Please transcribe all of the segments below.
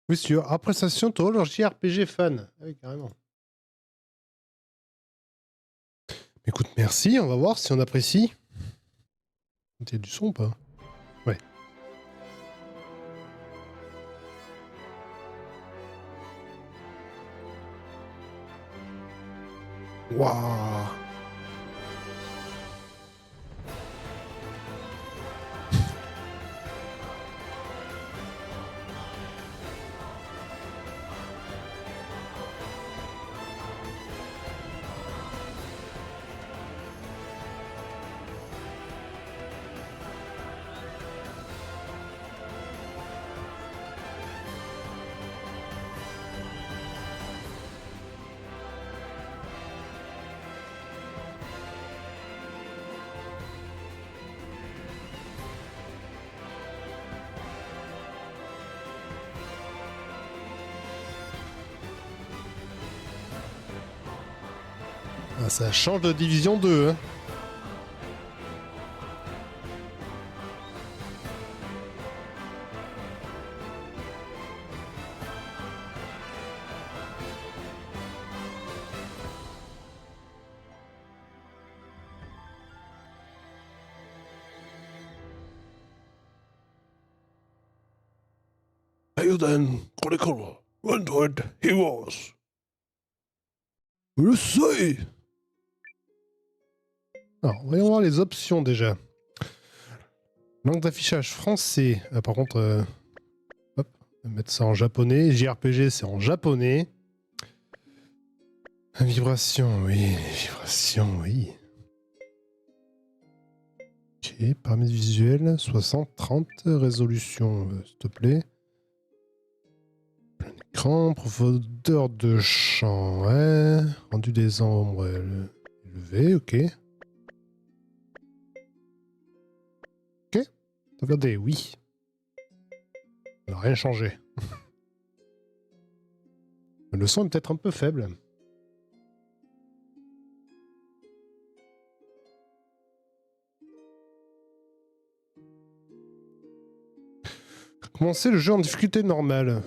Oui, sur appréciation total JRPG fan. Ah oui, carrément. Écoute, merci, on va voir si on apprécie. Il y a du son ou pas? Ouais. Waouh. Ah, ça change de division 2, hein. Ayuden Chronicle 100 Heroes. Le seuil. Alors, voyons voir les options déjà. Langue d'affichage français. Ah, par contre, hop, on va mettre ça en japonais. JRPG, c'est en japonais. Vibration, oui. Vibration, oui. Ok, paramètres visuels, 60, 30, résolution, s'il te plaît. Plein écran, profondeur de champ, ouais. Rendu des ombres élevé, ok. Ok, sauvegarder, oui. Ça n'a rien changé. Le son est peut-être un peu faible. Commencer le jeu en difficulté normale.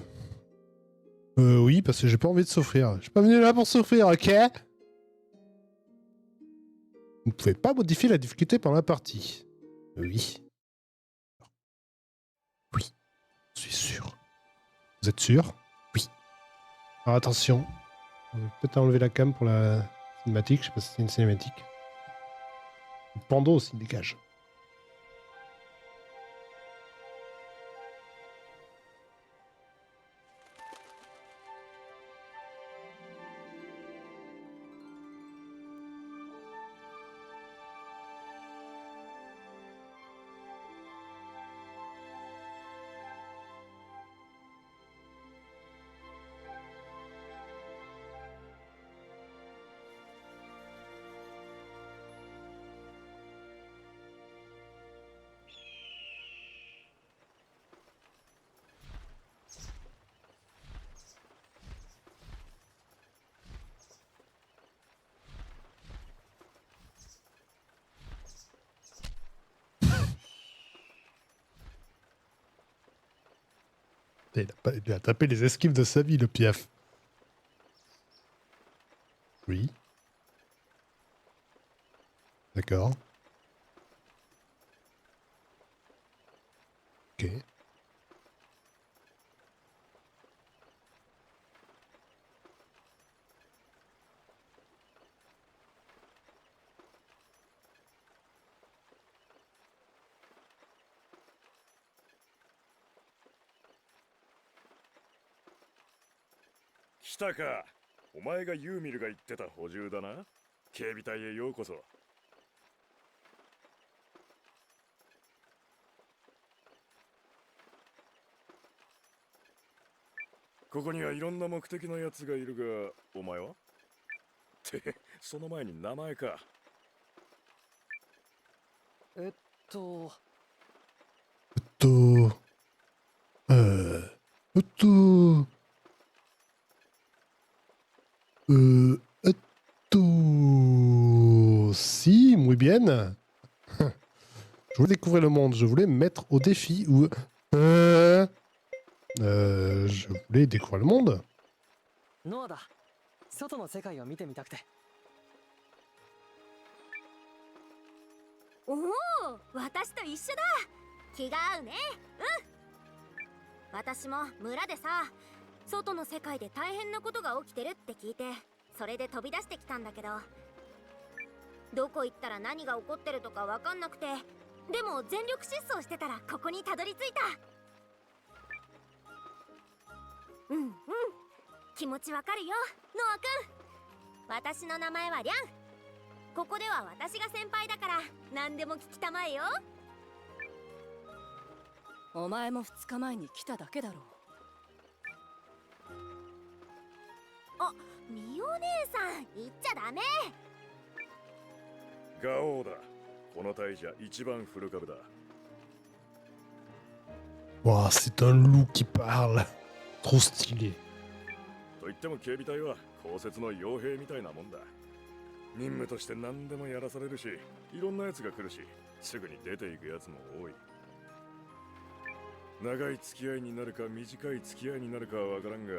Oui, parce que j'ai pas envie de souffrir. Je suis pas venu là pour souffrir, ok? Vous ne pouvez pas modifier la difficulté pendant la partie. Oui. Oui, je suis sûr. Vous êtes sûr? Oui. Alors attention. On va peut-être enlever la cam pour la cinématique. Je sais pas si c'est une cinématique. Le Pando aussi, dégage. Il a tapé les esquives de sa vie, le piaf. Oui. D'accord. Ok. Auto. Auto. Auto. Si, muy bien. Je voulais découvrir le monde. Je voulais me mettre au défi. Ou. Je voulais découvrir le monde. ノアだ。外の世界を見てみたくて。おお、私と一緒だ。気が合うね。私も村でさ、外の世界で大変なことが起きてるって聞いて、それで飛び出してきたんだけど、どこ行ったら何が起こってるとかわかんなくて、でも全力疾走してたらここにたどり着いた。気持ちわかるよ、ノアくん。私の名前はリャン。ここでは私が先輩だから何でも聞きたまえよ。お前も2日前に来ただけだろう。あ、ミオ姉さん、言っちゃダメ。ガオーだ。この隊じゃ一番古株だ。Wow, c'est un loup qui parle. Trop stylé. と言っても警備隊は公設の傭兵みたいなもんだ。任務として何でもやらされるし、いろんなやつが来るし、すぐに出ていくやつも多い。長い付き合いになるか短い付き合いになるかはわからんが、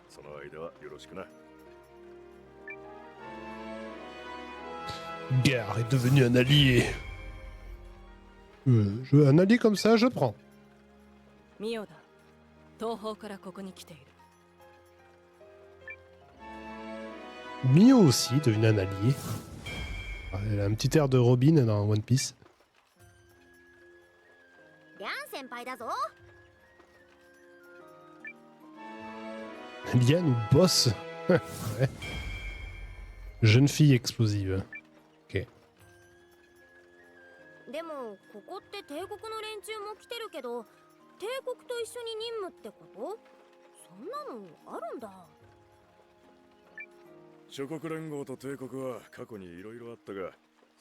その間はよろしくな。Gare est devenu un allié. Un allié comme ça, je prends. ミオだ。東方からここに来ている。Mio aussi est devenu un allié. Elle a un petit air de Robin dans One Piece. リャン先輩だぞ。Liane ou boss. Ouais. Jeune fille explosive. でもここって帝国の連中も来てるけど、帝国と一緒に任務ってこと？そんなのあるんだ。諸国連合と帝国は過去にいろいろあったが、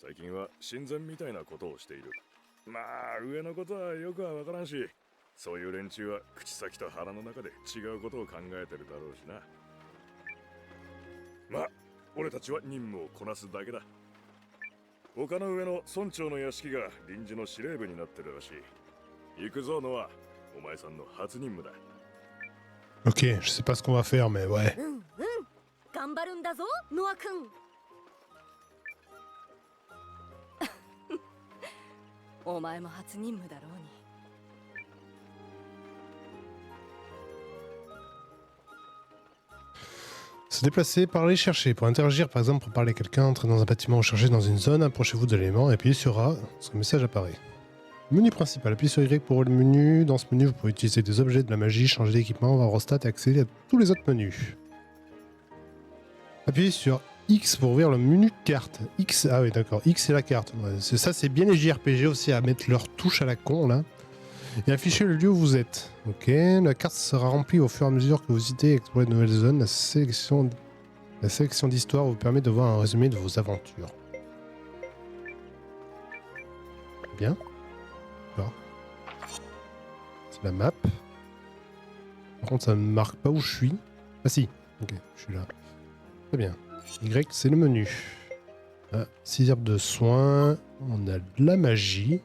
最近は親善みたいなことをしている。まあ上のことはよくはわからんし、そういう連中は口先と腹の中で違うことを考えてるだろうしな。まあ俺たちは任務をこなすだけだ。丘の上の村長の屋敷が臨時の司令部になってるらしい。行くぞノア、お前さんの初任務だ。Ok, je sais pas ce qu'on va faire, mais ouais. 頑張るんだぞ、ノアくん。お前も初任務だろうに。Se déplacer, parler, chercher. Pour interagir, par exemple, pour parler à quelqu'un, entrer dans un bâtiment ou chercher dans une zone, approchez-vous de l'élément et appuyez sur A, ce message apparaît. Menu principal, appuyez sur Y pour ouvrir le menu. Dans ce menu, vous pouvez utiliser des objets, de la magie, changer d'équipement, voir vos stats et accéder à tous les autres menus. Appuyez sur X pour ouvrir le menu carte. X, ah oui d'accord, X c'est la carte. Ouais, ça c'est bien les JRPG aussi à mettre leur touche à la con là. Et afficher le lieu où vous êtes. Ok, la carte sera remplie au fur et à mesure que vous visitez et explorez de nouvelles zones. La sélection d'histoire vous permet de voir un résumé de vos aventures. Bien. D'accord. C'est la map. Par contre ça ne marque pas où je suis. Ah si, ok, je suis là. Très bien. Y c'est le menu. Ah, 6 herbes de soins. On a de la magie.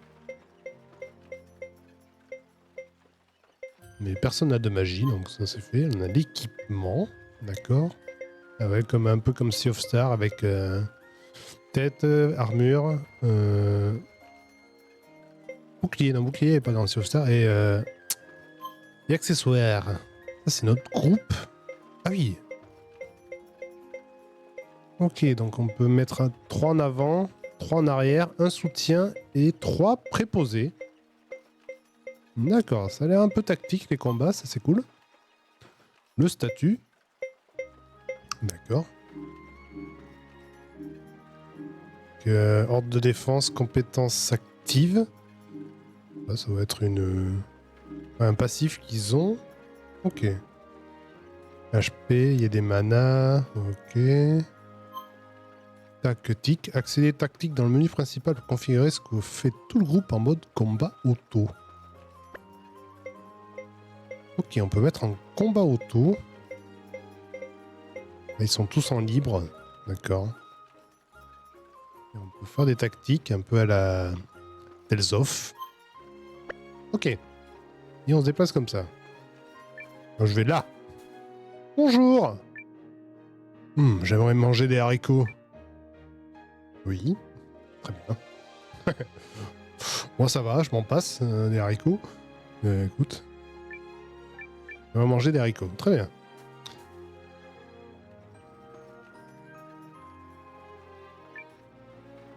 Mais personne n'a de magie, donc ça c'est fait. On a l'équipement, d'accord. Ah ouais, comme, un peu comme Sea of Star avec tête, armure, bouclier. Non, bouclier n'est pas dans Sea of Star. Et accessoires. Ça c'est notre groupe. Ah oui. Ok, donc on peut mettre 3 en avant, 3 en arrière, un soutien et 3 préposés. D'accord, ça a l'air un peu tactique les combats, ça c'est cool. Le statut. D'accord. Ordre de défense, compétences actives. Là, ça va être un passif qu'ils ont. Ok. HP, il y a des manas. Ok. Tactique. Accéder tactique dans le menu principal pour configurer ce que fait tout le groupe en mode combat auto. Ok, on peut mettre en combat auto. Ils sont tous en libre. D'accord. Et on peut faire des tactiques un peu à la Tales of. Ok. Et on se déplace comme ça. Je vais là. Bonjour. J'aimerais manger des haricots. Oui. Très bien. Moi, ça va, je m'en passe, des haricots. Écoute. On va manger des haricots. Très bien.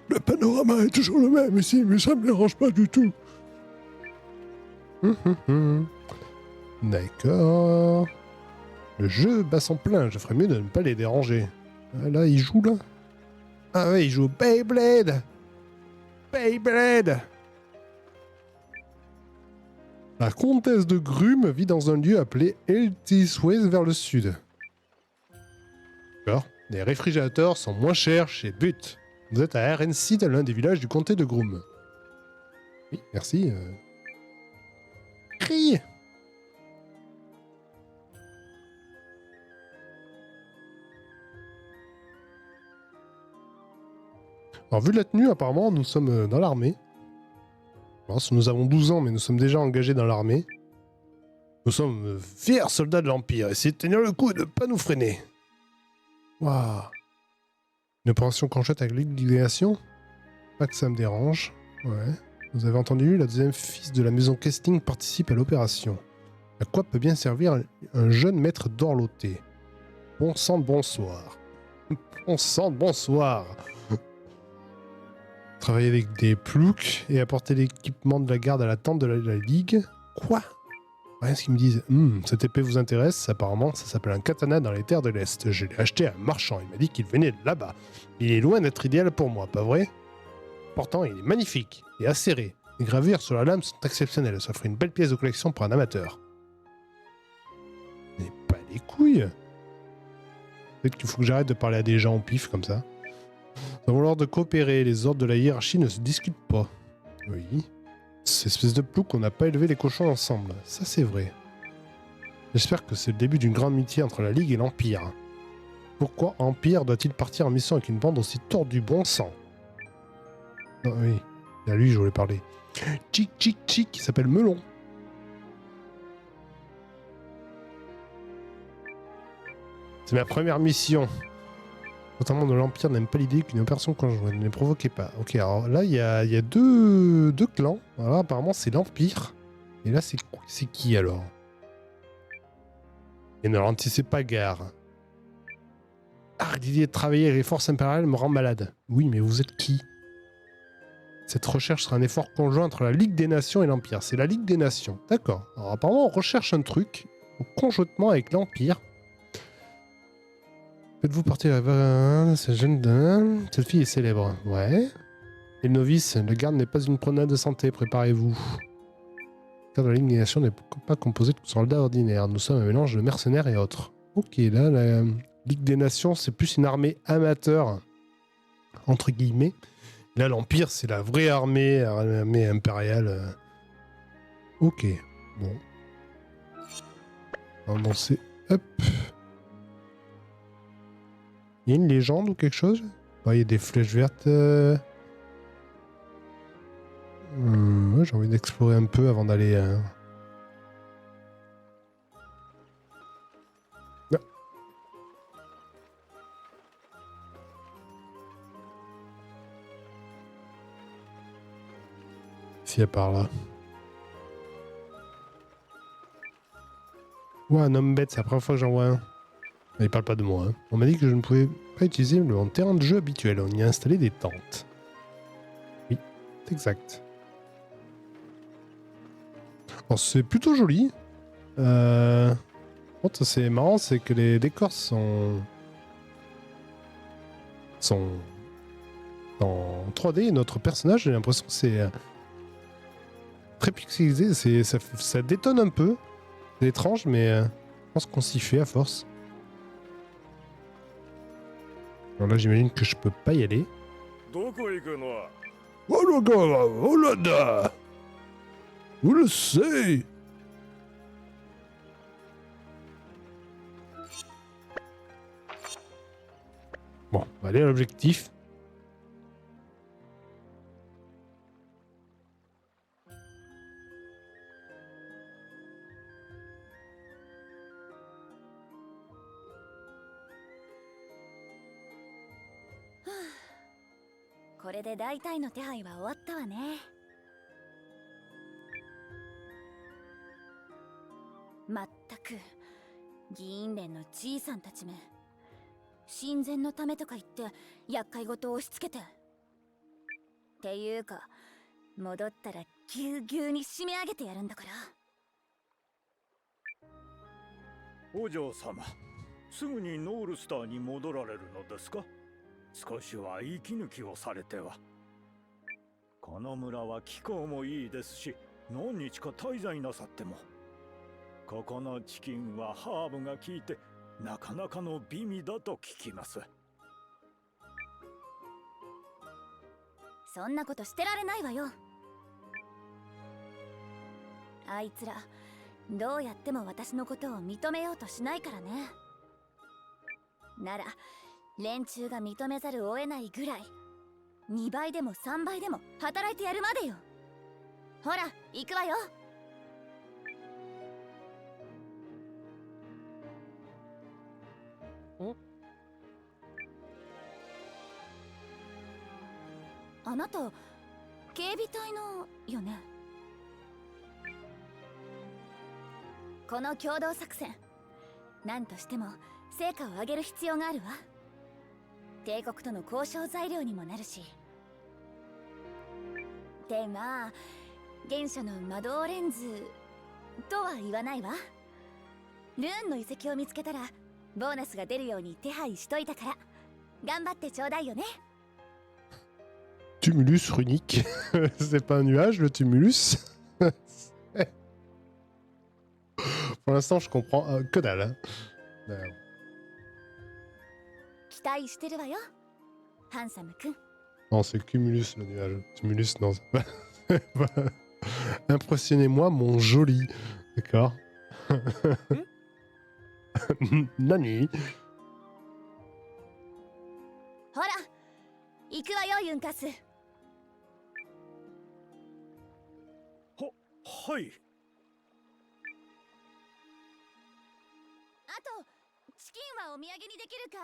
Le panorama est toujours le même ici, mais ça me dérange pas du tout. D'accord. Le jeu bat son plein, je ferais mieux de ne pas les déranger. Là, il joue là. Ah ouais, il joue au Beyblade. Beyblade. La comtesse de Grume vit dans un lieu appelé Eltisways vers le sud. D'accord. Les réfrigérateurs sont moins chers chez But. Vous êtes à Arenseed, l'un des villages du comté de Groom. Oui, merci. Crie. Alors, vu la tenue, apparemment, nous sommes dans l'armée. Alors, nous avons 12 ans, mais nous sommes déjà engagés dans l'armée. Nous sommes fiers soldats de l'Empire, et c'est de tenir le coup et de ne pas nous freiner. Waouh. Une opération conjointe avec liquidation. Pas que ça me dérange. Ouais. Vous avez entendu, la deuxième fils de la maison Kesting participe à l'opération. À quoi peut bien servir un jeune maître d'Orloté? Bon sang de bonsoir. Bon sang de bonsoir. Travailler avec des ploucs et apporter l'équipement de la garde à la tente de la Ligue. Quoi? Rien ce qu'ils me disent. Cette épée vous intéresse? Apparemment, ça s'appelle un katana dans les terres de l'Est. Je l'ai acheté à un marchand. Il m'a dit qu'il venait de là-bas. Il est loin d'être idéal pour moi, pas vrai? Pourtant, il est magnifique et acéré. Les gravures sur la lame sont exceptionnelles. Ça ferait une belle pièce de collection pour un amateur. Mais pas les couilles. Peut-être qu'il faut que j'arrête de parler à des gens au pif comme ça. Nous avons l'ordre de coopérer. Les ordres de la hiérarchie ne se discutent pas. Oui. Cette espèce de plouc qu'on n'a pas élevé les cochons ensemble. Ça, c'est vrai. J'espère que c'est le début d'une grande amitié entre la Ligue et l'Empire. Pourquoi Empire doit-il partir en mission avec une bande aussi tordue? Bon sang. Non, oui. C'est à lui, je voulais parler. Chic, chic, chic, qui s'appelle Melon. C'est ma première mission. Notamment de l'Empire n'aime pas l'idée qu'une opération conjointe ne les provoquait pas. Ok, alors là, il y a deux clans. Voilà, apparemment, c'est l'Empire. Et là, c'est qui alors? Et ne ralentissez pas gare. Ah, l'idée de travailler avec les forces impériales me rend malade. Oui, mais vous êtes qui? Cette recherche sera un effort conjoint entre la Ligue des Nations et l'Empire. C'est la Ligue des Nations. D'accord. Alors apparemment, on recherche un truc conjointement avec l'Empire. Faites-vous partie de cette jeune dame? Cette fille est célèbre. Ouais. Et le novice, le garde n'est pas une promenade de santé. Préparez-vous. Le cadre de la Ligue des Nations n'est pas composé de soldats ordinaires. Nous sommes un mélange de mercenaires et autres. Ok, là, la Ligue des Nations, c'est plus une armée amateur, entre guillemets. Là, l'Empire, c'est la vraie armée impériale. Ok, bon. On va lancer. Hop. Il y a une légende ou quelque chose? Il y a des flèches vertes. Ouais, j'ai envie d'explorer un peu avant d'aller... Ah. S'il y a par là. Ouais, un homme bête, c'est la première fois que j'en vois un. Il parle pas de moi. Hein. On m'a dit que je ne pouvais pas utiliser mon terrain de jeu habituel. On y a installé des tentes. Oui, c'est exact. Alors, c'est plutôt joli. C'est marrant, c'est que les décors sont en 3D. Et notre personnage, j'ai l'impression que c'est très pixelisé. Ça détonne un peu. C'est étrange, mais je pense qu'on s'y fait à force. Alors là, j'imagine que je peux pas y aller. Oh là là, vous le savez. Bon, on va aller à l'objectif. これで大体の手配は終わったわね。まったく議員連のじいさんたちめ、親善のためとか言って厄介事を押し付けて。っていうか戻ったらぎゅうぎゅうに締め上げてやるんだから。お嬢様、すぐにノールスターに戻られるのですか？少しは息抜きをされては。この村は気候もいいですし、何日か滞在なさっても。ここのチキンはハーブが効いてなかなかの美味だと聞きます。そんなことしてられないわよ。あいつらどうやっても私のことを認めようとしないからね。なら連中が認めざるを得ないぐらい2倍でも3倍でも働いてやるまでよ。ほら行くわよ。あなた警備隊のよね。この共同作戦、何としても成果を上げる必要があるわ。帝国との交渉材料にもなるし。でまあ原初の魔導レンズとは言わないわ。ルーンの遺跡を見つけたらボーナスが出るように手配しといたから頑張ってちょうだいよね。Tumulus runique. C'est pas un nuage, le tumulus. Pour l'instant, je comprends que dalle. Hein. 期待してるわよ、ハンサムくん。 Non, c'est Cumulus, le nuage. Tumulus, non. Impressionnez-moi, mon joli. D'accord. Nani. ほら行くわよユンカス。はい。あとチキンはお土産にできるか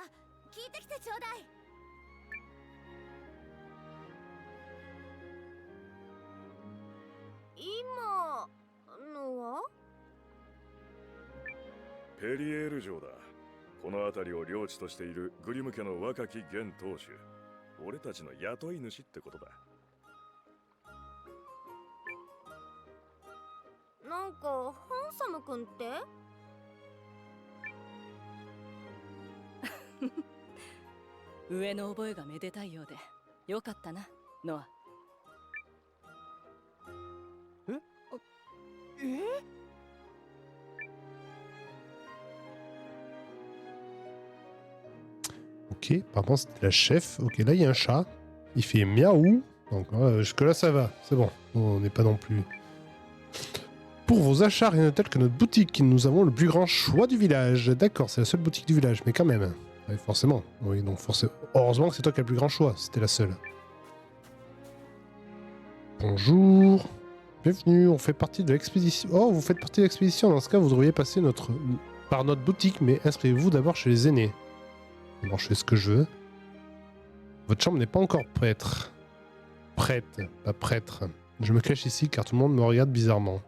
聞いてきてちょうだい。今のはペリエール城だ。この辺りを領地としているグリム家の若き現当主。俺たちの雇い主ってことだ。なんかハンサムくんって上の覚えがめでたいようでよかったな、ノア。Ok, apparemment c'était la chef. Ok, là il y a un chat. Il fait miaou. Donc jusque-là ça va, c'est bon. On n'est pas non plus... Pour vos achats, rien de tel que notre boutique. Nous avons le plus grand choix du village. D'accord, c'est la seule boutique du village, mais quand même. Oui, forcément. Oui, donc forcément. Heureusement que c'est toi qui as le plus grand choix. C'était la seule. Bonjour. Bienvenue, on fait partie de l'expédition. Oh, vous faites partie de l'expédition. Dans ce cas, vous devriez passer par notre boutique, mais inscrivez-vous d'abord chez les aînés. Bon, je fais ce que je veux. Votre chambre n'est pas encore prête. Prête, pas prêtre. Je me cache ici car tout le monde me regarde bizarrement.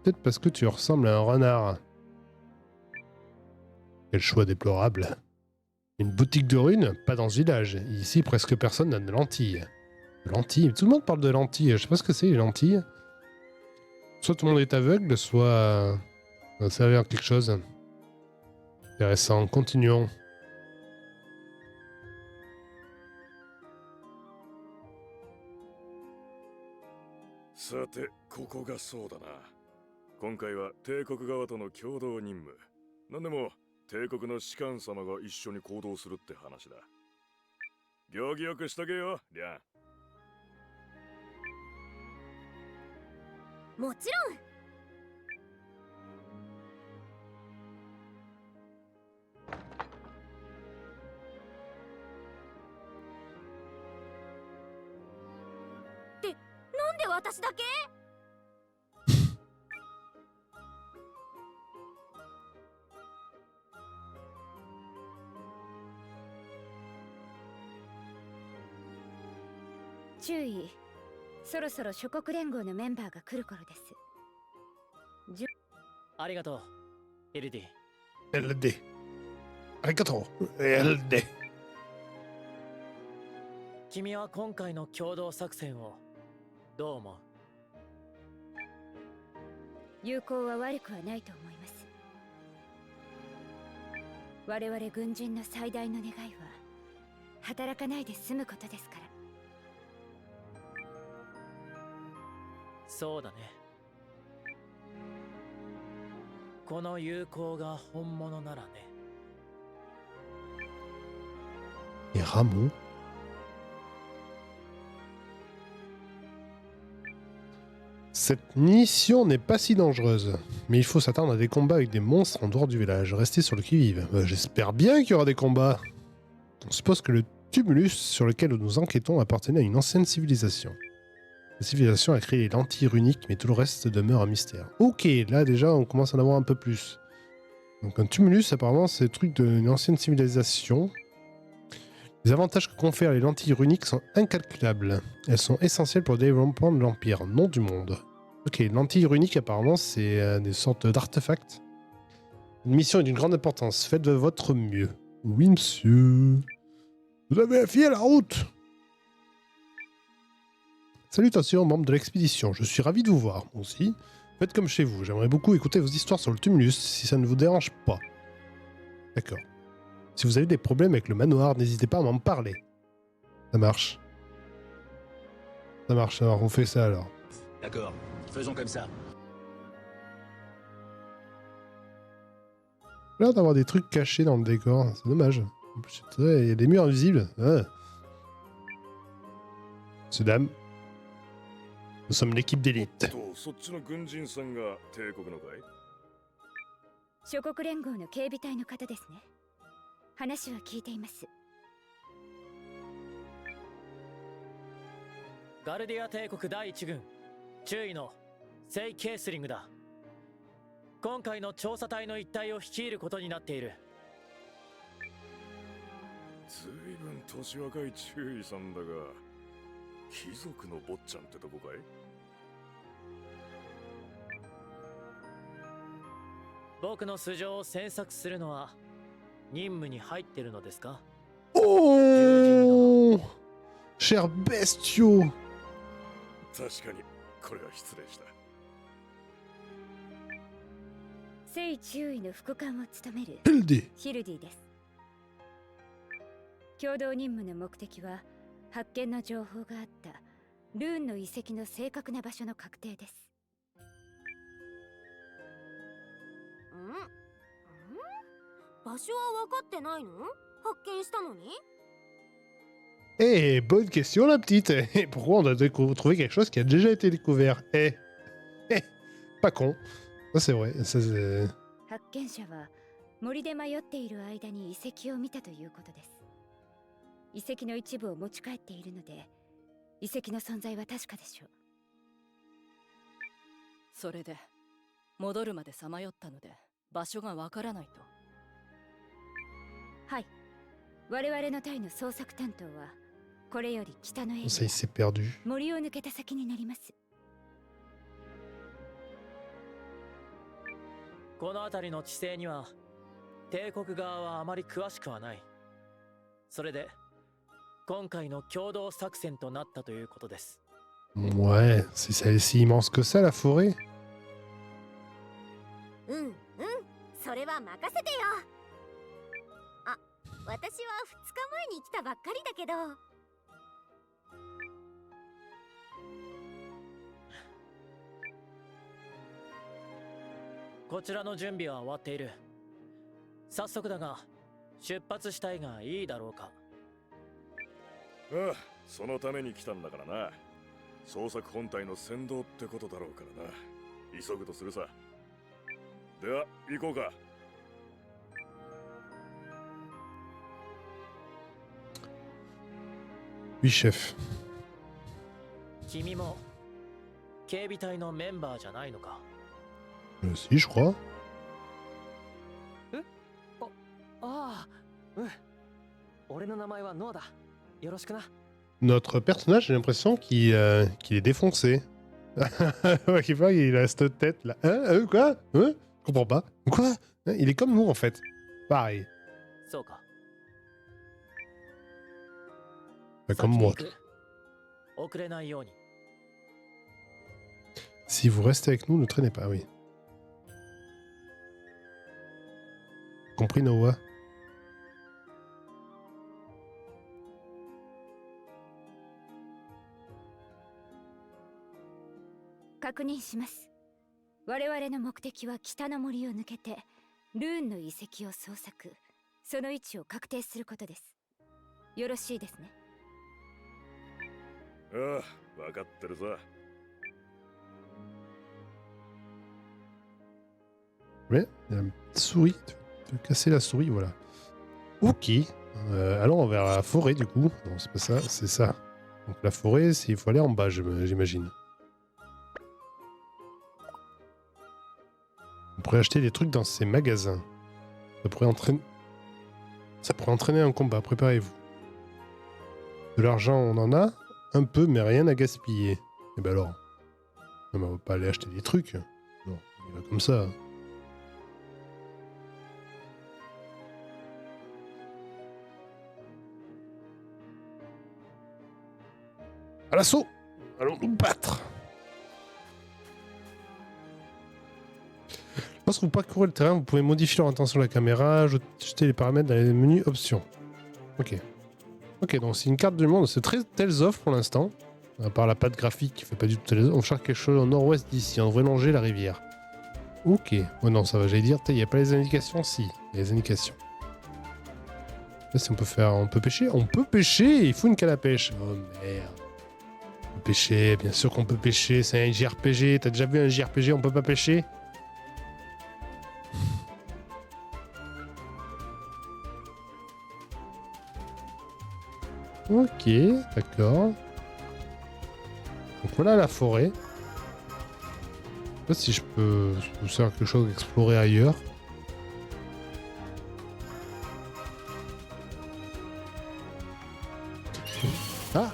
Peut-être parce que tu ressembles à un renard. Quel choix déplorable. Une boutique de runes? Pas dans ce village. Ici, presque personne n'a de lentilles. De lentilles? Tout le monde parle de lentilles. Je sais pas ce que c'est, les lentilles. Soit tout le monde est aveugle, soit... ça va servir à quelque chose. Intéressant. Continuons. さて、ここがそうだな。今回は帝国側との共同任務。なんでも、帝国の士官様が一緒に行動するって話だ。行儀よくしとけよ、リャン。もちろん。ってなんで私だけ？注意。そろそろ諸国連合のメンバーが来る頃です。ありがとうエルディ。 LD。ありがとう。LD。君は今回の共同作戦をどう思う？友好は悪くはないと思います。我々軍人の最大の願いは働かないで済むことですから。そうだね。この友好が本物ならね。 Et Ramon. Cette mission n'est pas si dangereuse, mais il faut s'attendre à des combats avec des monstres en dehors du village. Restez sur le qui-vive. J'espère bien qu'il y aura des combats. On suppose que le tumulus sur lequel nous enquêtons appartenait à une ancienne civilisation. La civilisation a créé les lentilles runiques, mais tout le reste demeure un mystère. Ok, là déjà on commence à en avoir un peu plus. Donc un tumulus, apparemment, c'est le truc d'une ancienne civilisation. Les avantages que confèrent les lentilles runiques sont incalculables. Elles sont essentielles pour le développement de l'Empire, non du monde. Ok, les lentilles runiques, apparemment, c'est des sortes d'artefacts. Une mission est d'une grande importance. Faites de votre mieux. Oui, monsieur. Vous avez affié à la route. Salutations, membres de l'expédition. Je suis ravi de vous voir, moi aussi. Faites comme chez vous. J'aimerais beaucoup écouter vos histoires sur le tumulus, si ça ne vous dérange pas. D'accord. Si vous avez des problèmes avec le manoir, n'hésitez pas à m'en parler. Ça marche. Ça marche, alors on fait ça alors. D'accord, faisons comme ça. Là d'avoir des trucs cachés dans le décor, c'est dommage. Il y a des murs invisibles. Ah. Monsieur, dame. Nous sommes l'équipe d'élite. そっちの軍人さんが帝国のかい？諸国連合の警備隊の方ですね。話は聞いています。ガルディア帝国第一軍中尉のセイ・ケースリングだ。今回の調査隊の一帯を率いることになっている。ずいぶん年若い中尉さんだが、貴族の坊ちゃんってとこかい？僕の素性を詮索するのは任務に入ってるのですか？ Oh Cher bestiaux 確かにこれは失礼した。聖中尉の副官を務める LD ヒルディです。共同任務の目的は発見の情報があったルーンの遺跡の正確な場所の確定です。場所は分かってないの？発見したのに？ Eh, bonne question la petite. Et pourquoi on a trouvé quelque chose qui a déjà été découvert? Pas con. Ça c'est vrai. Ça, c'est... 発見者は森で迷っている間に遺跡を見たということです。遺跡の一部を持ち帰っているので、遺跡の存在は確かでしょう。それで戻るまでさまよったので場所がわからないと。はい。我々の隊の捜索担当はこれより北のエリア、 Ça, il s'est perdu. 森を抜けた先になります。この辺りの地勢には帝国側はあまり詳しくはない。それで今回の共同作戦となったということです。Ouais, c'est si immense que ça la forêt. それは任せてよ。あ、私は2日前に来たばっかりだけど。こちらの準備は終わっている。早速だが出発したいがいいだろうか？ああ、そのために来たんだからな。捜索本体の先導ってことだろうからな。急ぐとするさ。では行こうか。Oui, chef. 君も警備隊のメンバーじゃないのかSi, je crois. ああ、うん。俺の名前はノアだ。よろしくな。Notre personnage, j'ai l'impression qu'il est défoncé. Ouais, je sais pas, il a cette tête là. Quoi Je comprends pas. Quoi Il est comme nous en fait. Pareil. そうか Comme moi. 先に行く遅れないように Si vous restez avec nous, ne traînez pas, oui. Compris, Noah? 確認します。我々の目的は北の森を抜けてルーンの遺跡を捜索、その位置を確定することです。よろしいですね。ああ、分かってるさ。Ouais, il y a une petite souris. Tu veux casser la souris, voilà. Ok. Allons vers la forêt, du coup. Non, c'est pas ça, c'est ça. Donc la forêt, il faut aller en bas, j'imagine. On pourrait acheter des trucs dans ces magasins. Ça pourrait entraîner un combat, préparez-vous. De l'argent, on en a. Un peu, mais rien à gaspiller. Et ben alors. Non, mais on va pas aller acheter des trucs. Non, il va comme ça. À l'assaut! Allons nous battre! Lorsque vous parcourez le terrain, vous pouvez modifier l'orientation de la caméra, ajuster les paramètres dans les menus options. Ok. Ok, donc c'est une carte du monde, c'est très Tales of pour l'instant. À part la patte graphique qui fait pas du tout Tales of. On cherche quelque chose au nord-ouest d'ici, on devrait longer la rivière. Ok. Oh non, ça va, j'allais dire, il n'y a pas les indications? Si, il y a les indications. Là, si on peut faire... On peut pêcher? On peut pêcher! Il faut une canne à pêche. Oh merde. On peut pêcher, bien sûr qu'on peut pêcher, c'est un JRPG. T'as déjà vu un JRPG, on peut pas pêcher? Ok, d'accord. Donc voilà la forêt. Je sais pas si je peux faire quelque chose d'explorer ailleurs. Ah!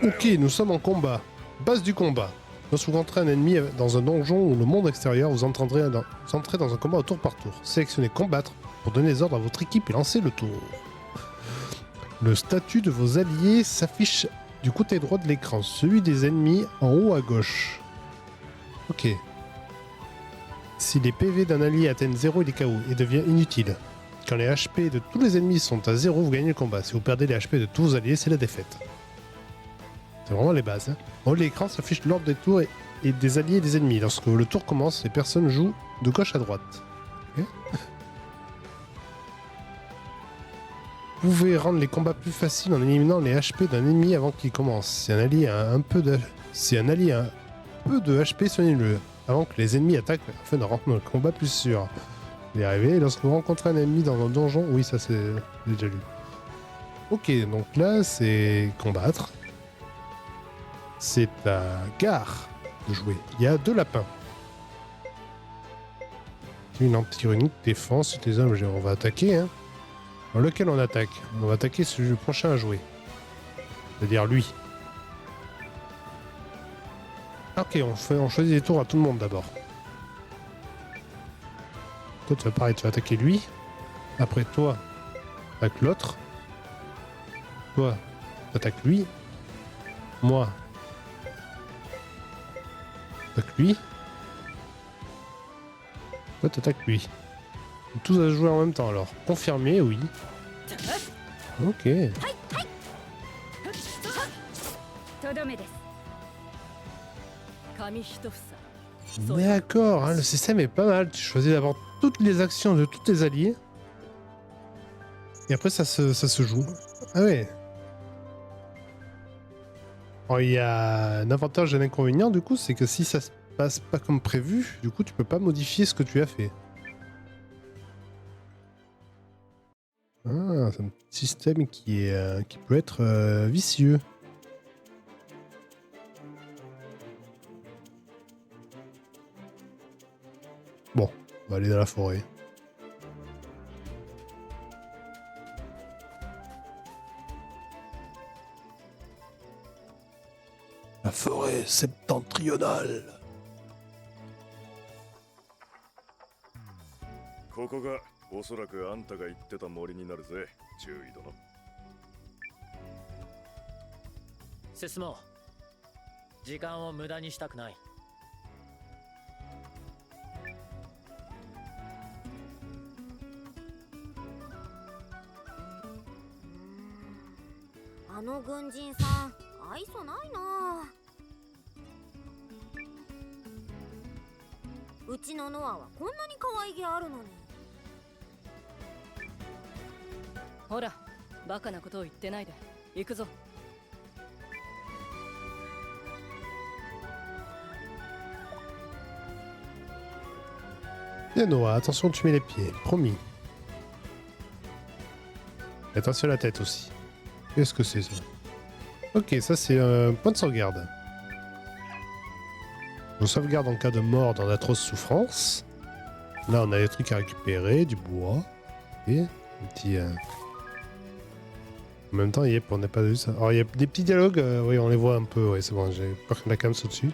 Ok, nous sommes en combat. Base du combat. Lorsque vous rentrez un ennemi dans un donjon ou le monde extérieur, vous entrez dans un combat au tour par tour. Sélectionnez combattre pour donner des ordres à votre équipe et lancer le tour. Le statut de vos alliés s'affiche du côté droit de l'écran, celui des ennemis en haut à gauche. Ok. Si les PV d'un allié atteignent 0, il est KO et devient inutile. Quand les HP de tous les ennemis sont à 0, vous gagnez le combat. Si vous perdez les HP de tous vos alliés, c'est la défaite. C'est vraiment les bases. Hein. En haut de l'écran s'affiche l'ordre des tours et des alliés et des ennemis. Lorsque le tour commence, les personnes jouent de gauche à droite. Okay. Vous pouvez rendre les combats plus faciles en éliminant les HP d'un ennemi avant qu'il commence. Si un allié a un peu de HP, soignez-le avant que les ennemis attaquent afin de rendre le combat plus sûr. Il est arrivé. Lorsque vous rencontrez un ennemi dans un donjon, oui, ça c'est j'ai déjà lu. Ok, donc là c'est combattre. C'est à gare de jouer. Il y a 2 lapins. Une anti-unique défense, c'est des hommes. On va attaquer. Hein. Alors, lequel on attaque? On va attaquer celui prochain à jouer. C'est-à-dire lui. Ok, on choisit des tours à tout le monde d'abord. Toi, tu vas pareil, tu vas attaquer lui. Après toi, attaque l'autre. Toi, t'attaques lui. Moi, t'attaques lui. Toi, t'attaques lui. Tous à jouer en même temps alors. Confirmé, oui. Ok. D'accord, hein, le système est pas mal. Tu choisis d'abord toutes les actions de tous tes alliés. Et après, ça se joue. Ah ouais. Alors, il y a un avantage et un inconvénient, du coup, c'est que si ça se passe pas comme prévu, du coup, tu peux pas modifier ce que tu as fait. Ah, c'est un système qui peut être vicieux. Bon, on va aller dans la forêt. forêt septentrionale. ここがおそらくあんたが言ってた森になるぜ、注意殿。進もう。時間を無駄にしたくない。あの軍人さん愛想ないな。うちのノアはこんなに可愛げあるのに。ほらバカなことを言ってないで行くぞ。Bien Noah, attention tu mets les pieds, promis. Et attention à la tête aussi. Qu'est-ce que c'est ça? Ok, ça c'est un point de sauvegarde. On sauvegarde en cas de mort dans d'atroces souffrances. Là on a des trucs à récupérer, du bois. Et un petit... En même temps, yep, on n'a pas vu ça. Alors il y a des petits dialogues, oui on les voit un peu, ouais c'est bon, j'ai peur que la cam saute dessus.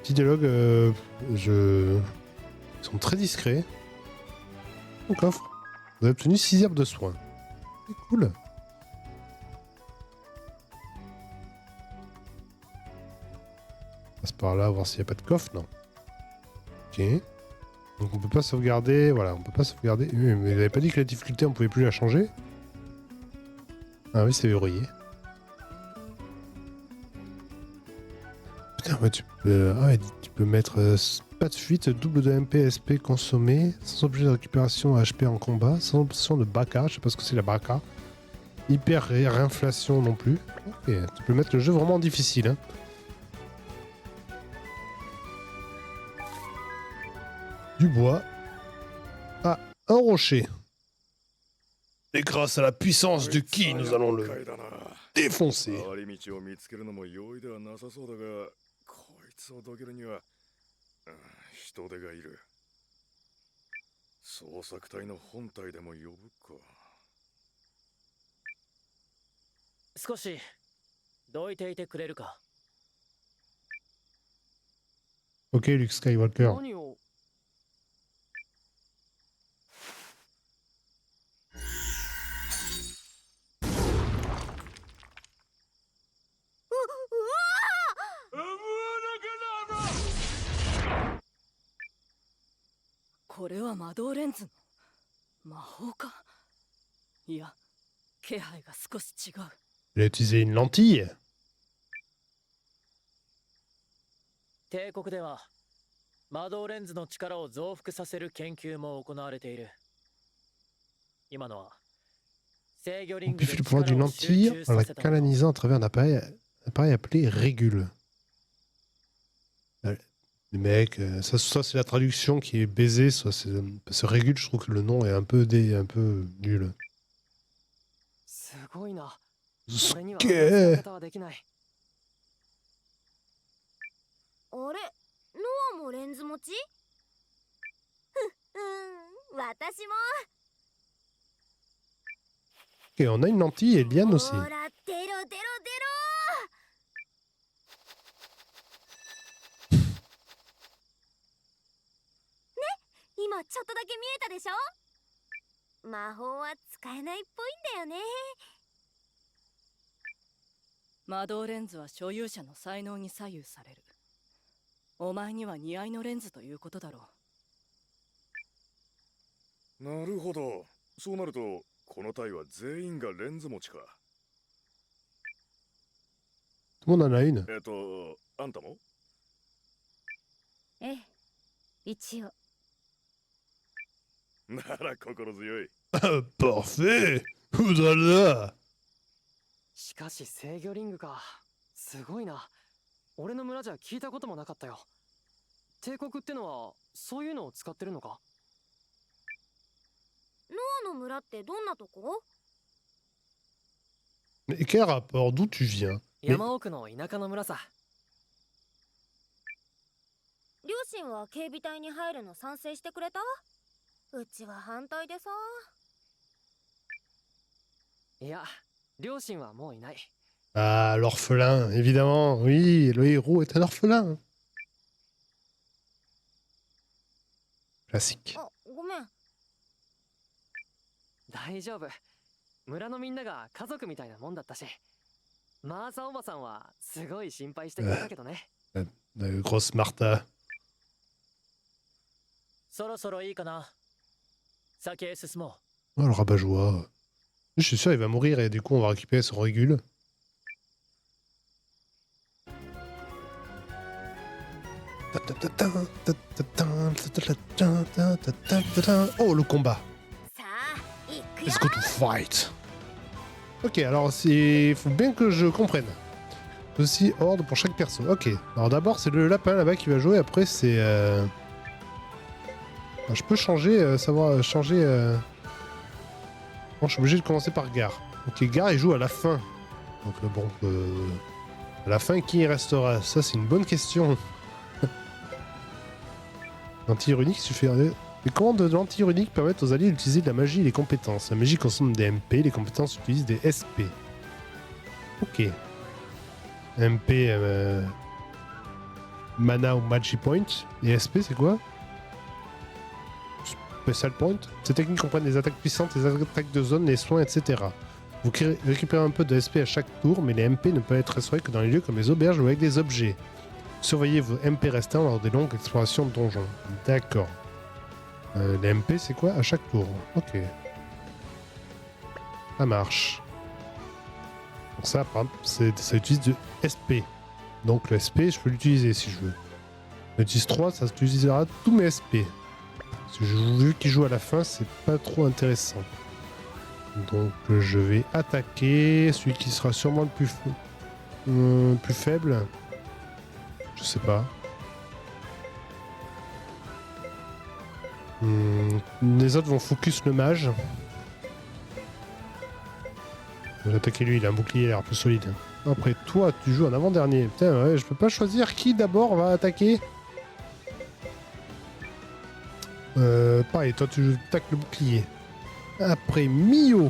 Petits dialogues, ils sont très discrets. Mon coffre. Vous avez obtenu 6 herbes de soins. C'est cool. On passe par là, voir s'il n'y a pas de coffre, non. Ok. Donc on peut pas sauvegarder, voilà, on peut pas sauvegarder. Mais vous n'avez pas dit que la difficulté, on pouvait plus la changer? Ah oui, c'est verrouillé. Putain, ouais, tu peux... Ah ouais, tu peux mettre pas de fuite, double de MP, SP consommé, sans objet de récupération HP en combat, sans option de baka, je sais pas ce que c'est la baka. Hyper réinflation non plus. Ok, tu peux mettre le jeu vraiment difficile. Hein. Du bois. Ah, un rocher. Et grâce à la puissance du ki, nous allons le défoncer. 回り道を見つけるのも容易ではなさそうだが、こいつをどけるには、人手がいる。捜索隊の本体でも呼ぶか。少しどいていてくれるか。Ok, Luke Skywalker. 何をこれは魔導レンズの魔法か。いや気配が少し違う。Il a utilisé une lentille. 帝国では魔導レンズの力を増幅させる研究も行われている。今のは制御リング Amplifie で le pouvoir 力 d'une を集 lentille 中 en さ la せたもの。 canalisant à travers un appareil appelé régule. Les mecs, ça soit c'est la traduction qui est baisée, soit c'est... Parce que régule, je trouve que le nom est un peu nul. すごいな。すっ俺にはげえ。方はできない。あれ、ノアもレンズ持ち？私も。 Ok, on a une lentille et Liane aussi. ほら、出ろ出ろ出ろ。今ちょっとだけ見えたでしょ？魔法は使えないっぽいんだよね。魔導レンズは所有者の才能に左右される。お前には似合いのレンズということだろう。なるほど。そうなると、この隊は全員がレンズ持ちか。Tout le monde en a une. あんたも？ええ、一応。なら心強い。Parfait! Oudala! しかし制御リングか。すごいな。俺の村じゃ聞いたこともなかったよ。帝国ってのはそういうのを使ってるのか？ノアの村ってどんなとこ？ Mais quel rapport? D'où tu viens? 山奥の田舎の村さ。両親は警備隊に入るの賛成してくれた？うちは反対でさ。いや、両親はもういない。Ah, l'orphelin, évidemment. Oui, le héros est un orphelin. Classique. あごめん。大丈夫。村のみんなが家族みたいなもんだったし。マーサおばさんはすごい心配してくれたけどね。Grosse Martha. そろそろいいかな。先へ進も Oh, le rabat-joie. Je suis sûr, il va mourir et du coup, on va récupérer son régule. Oh, le combat. さあ行くよ Let's go to fight. Ok, alors il faut bien que je comprenne. Aussi ordre pour chaque perso. Ok, alors d'abord c'est le lapin là-bas qui va jouer, après c'est... Je peux changer, changer... Bon, je suis obligé de commencer par Gare. Ok, Gare il joue à la fin. Donc bon, à la fin qui y restera? Ça c'est une bonne question. L'anti-ironique suffit... Les commandes de l'anti-ironique permettent aux alliés d'utiliser de la magie et les compétences. La magie consomme des MP, les compétences utilisent des SP. Ok. MP, mana ou Magi Point. Et SP, c'est quoi? Special Point. Ces techniques comprennent les attaques puissantes, les attaques de zone, les soins, etc. Vous récupérez un peu de SP à chaque tour, mais les MP ne peuvent être restaurés que dans les lieux comme les auberges ou avec des objets. Surveillez vos MP restants lors des longues explorations de donjons. D'accord. Les MP, c'est quoi? À chaque tour. Ok. Ça marche. Donc ça, par exemple, ça utilise du SP. Donc le SP, je peux l'utiliser si je veux. J'utilise 3, ça utilisera tous mes SP. Parce que vu qu'il joue à la fin, c'est pas trop intéressant. Donc je vais attaquer celui qui sera sûrement le plus faible. Je sais pas. Les autres vont focus le mage. Je vais attaquer lui, il a un bouclier, il a l'air plus solide. Après, toi, tu joues en avant-dernier. Putain, ouais, je peux pas choisir qui d'abord va attaquer. Pareil, toi, tu attaques le bouclier. Après, Mio.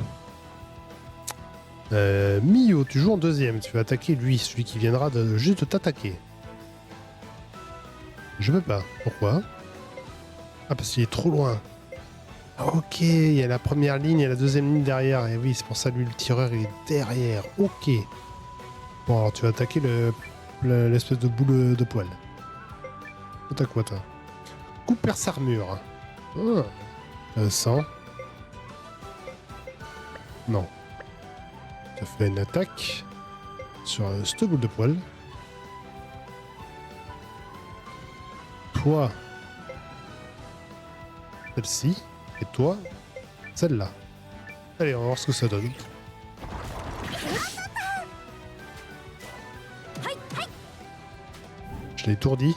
Mio, tu joues en deuxième. Tu vas attaquer lui, celui qui viendra juste t'attaquer. Je peux pas. Pourquoi? Ah, parce qu'il est trop loin. Ok, il y a la première ligne et la deuxième ligne derrière. Et oui, c'est pour ça, lui, le tireur, il est derrière. Ok. Bon, alors tu vas attaquer l'espèce de boule de poil. T'as quoi, toi? Coup perce armure. Ah, intéressant. Non. Tu as fait une attaque sur cette boule de poil. Toi, celle-ci. Et toi, celle-là. Allez, on va voir ce que ça donne. Je l'ai étourdi.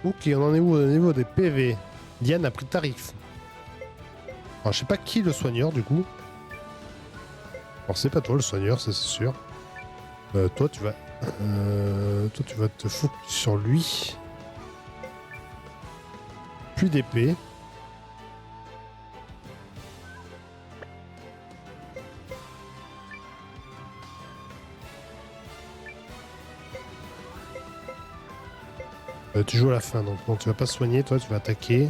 Ok, on en est où au niveau des PV? Diane a pris tarif. Alors, je sais pas qui est le soigneur du coup. Alors c'est pas toi le soigneur, ça c'est sûr. Toi tu vas te focus sur lui. Plus d'épée. Tu joues à la fin, donc non, tu vas pas soigner, toi tu vas attaquer.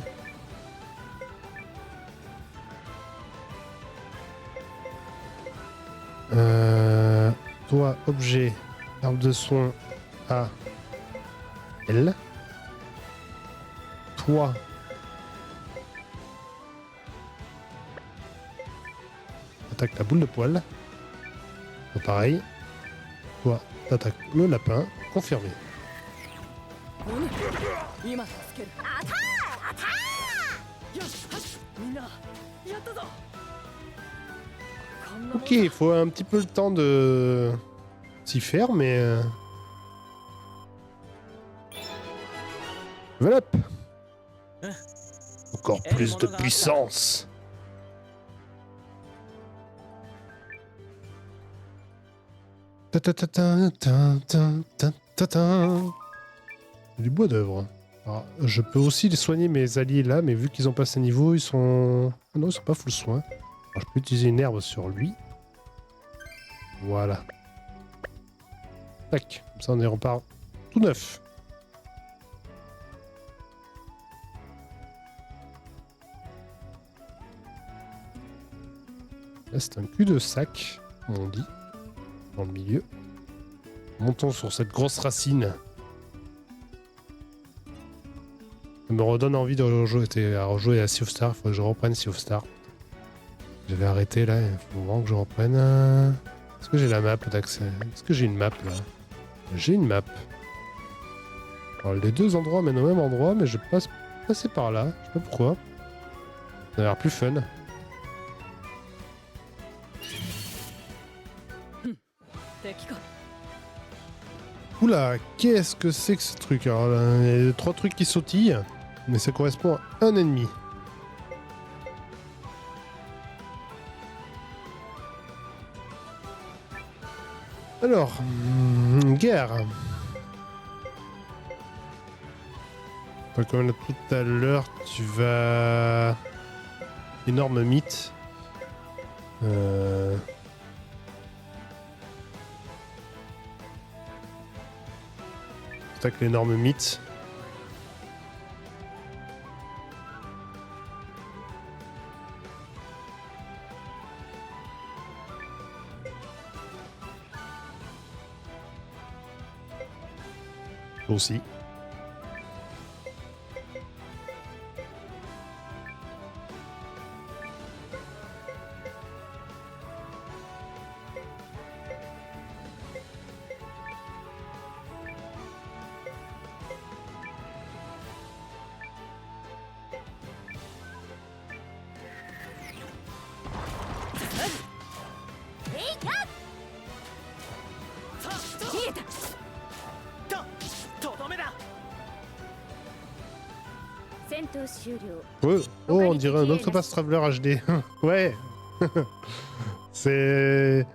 Toi, objet, arbre de soin A, L. Toi, attaque la boule de poil. Donc, pareil. Toi, t'attaques le lapin. Confirmé. 今助けるアターアターよしはっみんなやったぞこんなもんだ Ok, il faut un petit peu le temps de s'y faire, mais... Voilà. Encore plus de puissance. Ta ta ta ta ta ta ta ta ta. Du bois d'œuvre. Alors, je peux aussi les soigner mes alliés là, mais vu qu'ils ont passé niveau, ils sont... Ah non, ils sont pas full soin. Alors, je peux utiliser une herbe sur lui. Voilà. Tac, comme ça on est repart tout neuf. Là, c'est un cul-de-sac, comme on dit, dans le milieu. Montons sur cette grosse racine. Ça me redonne envie de rejouer à Sea of Star. Il faut que je reprenne Sea of Star. J'avais arrêté là, il faut vraiment que je reprenne. Est-ce que j'ai la map d'accès? Est-ce que j'ai une map là? J'ai une map. Alors les deux endroits mènent au même endroit, mais je passe passer par là. Je sais pas pourquoi. Ça a l'air plus fun. Oula, qu'est-ce que c'est que ce truc? Alors là, il y a 3 trucs qui sautillent, mais ça correspond à un ennemi. Alors, guerre. Comme tout à l'heure, tu vas... Énorme mythe. Attaque l'énorme mythe. Aussi. Ouais. Oh, on dirait un Octopus Traveler HD. Ouais. C'est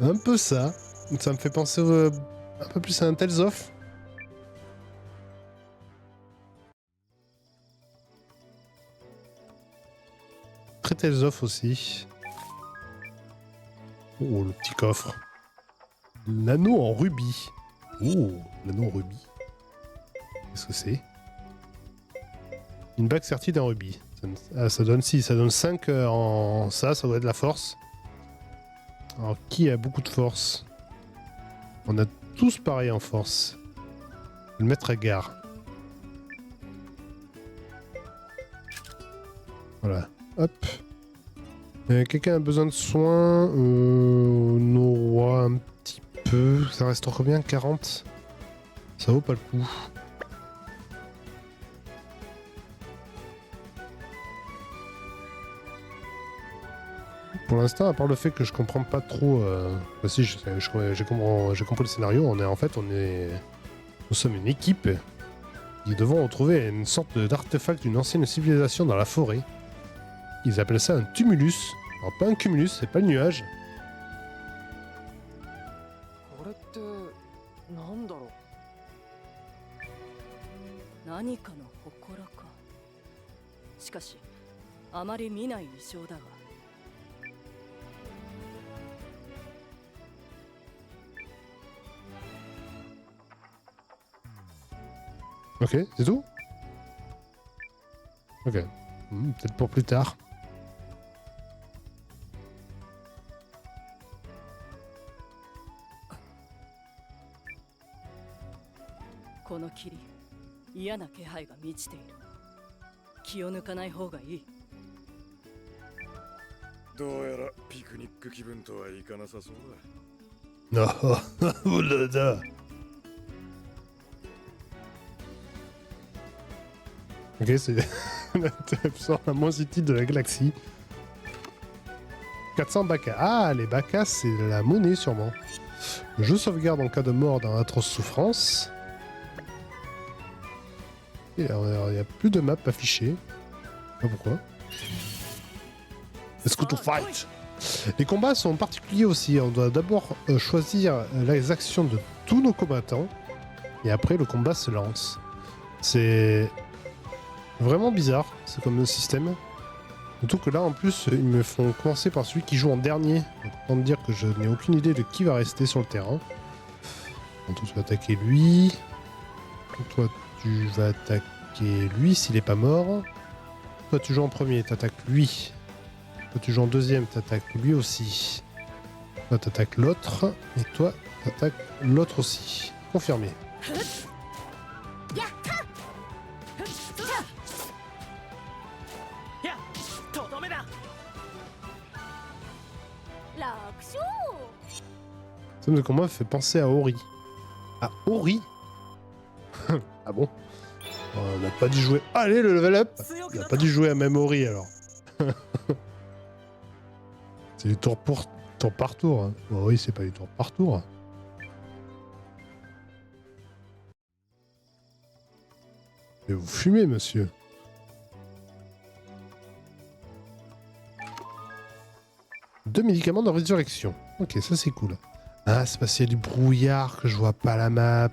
un peu ça. Ça me fait penser un peu plus à un Tales of. Très Tales of aussi. Oh, le petit coffre. L'anneau en rubis. Oh, l'anneau en rubis. Qu'est-ce que c'est? Une bague sertie d'un rubis. Ça donne 6, ça donne 5 en ça doit être de la force. Alors, qui a beaucoup de force? On a tous pareil en force. Le mettre à gare. Voilà. Hop. Quelqu'un a besoin de soins? Nos rois, un petit peu. Ça reste combien? 40? Ça vaut pas le coup. Pour l'instant, à part le fait que je comprends pas trop... Bah si, j'ai compris le scénario. Nous sommes une équipe qui devons retrouver une sorte d'artefact d'une ancienne civilisation dans la forêt. Ils appellent ça un tumulus. Alors pas un cumulus, c'est pas le nuage. Ok, c'est tout? Ok. Peut-être pour plus tard. Oulada. Ok, c'est la moins utile de la galaxie. 400 baka. Ah, les baka, c'est la monnaie sûrement. Je sauvegarde en cas de mort dans atroce souffrance. Et il n'y a plus de map affichée. Je sais pas pourquoi. Let's go to fight! Les combats sont particuliers aussi. On doit d'abord choisir les actions de tous nos combattants. Et après, le combat se lance. C'est vraiment bizarre, c'est comme le système. Surtout que là, en plus, ils me font commencer par celui qui joue en dernier. Donc, autant me dire que je n'ai aucune idée de qui va rester sur le terrain. Donc, toi, tu vas attaquer lui. Toi, tu vas attaquer lui s'il est pas mort. Toi, tu joues en premier, t'attaques lui. Toi, tu joues en deuxième, t'attaques lui aussi. Toi, t'attaques l'autre. Et toi, t'attaques l'autre aussi. Confirmé. いやとどめだ 楽勝 Ce de combat me fait penser à Ori. À Ori. Ah bon? On n'a pas dû jouer. Allez, le level up! On n'a pas dû jouer à même Ori alors. C'est des tour par tour. Hein. Bon, oui, c'est pas des tours par tour. Mais vous fumez, monsieur. Deux médicaments de résurrection. Ok, ça c'est cool. Ah, c'est parce qu'il y a du brouillard que je vois pas la map.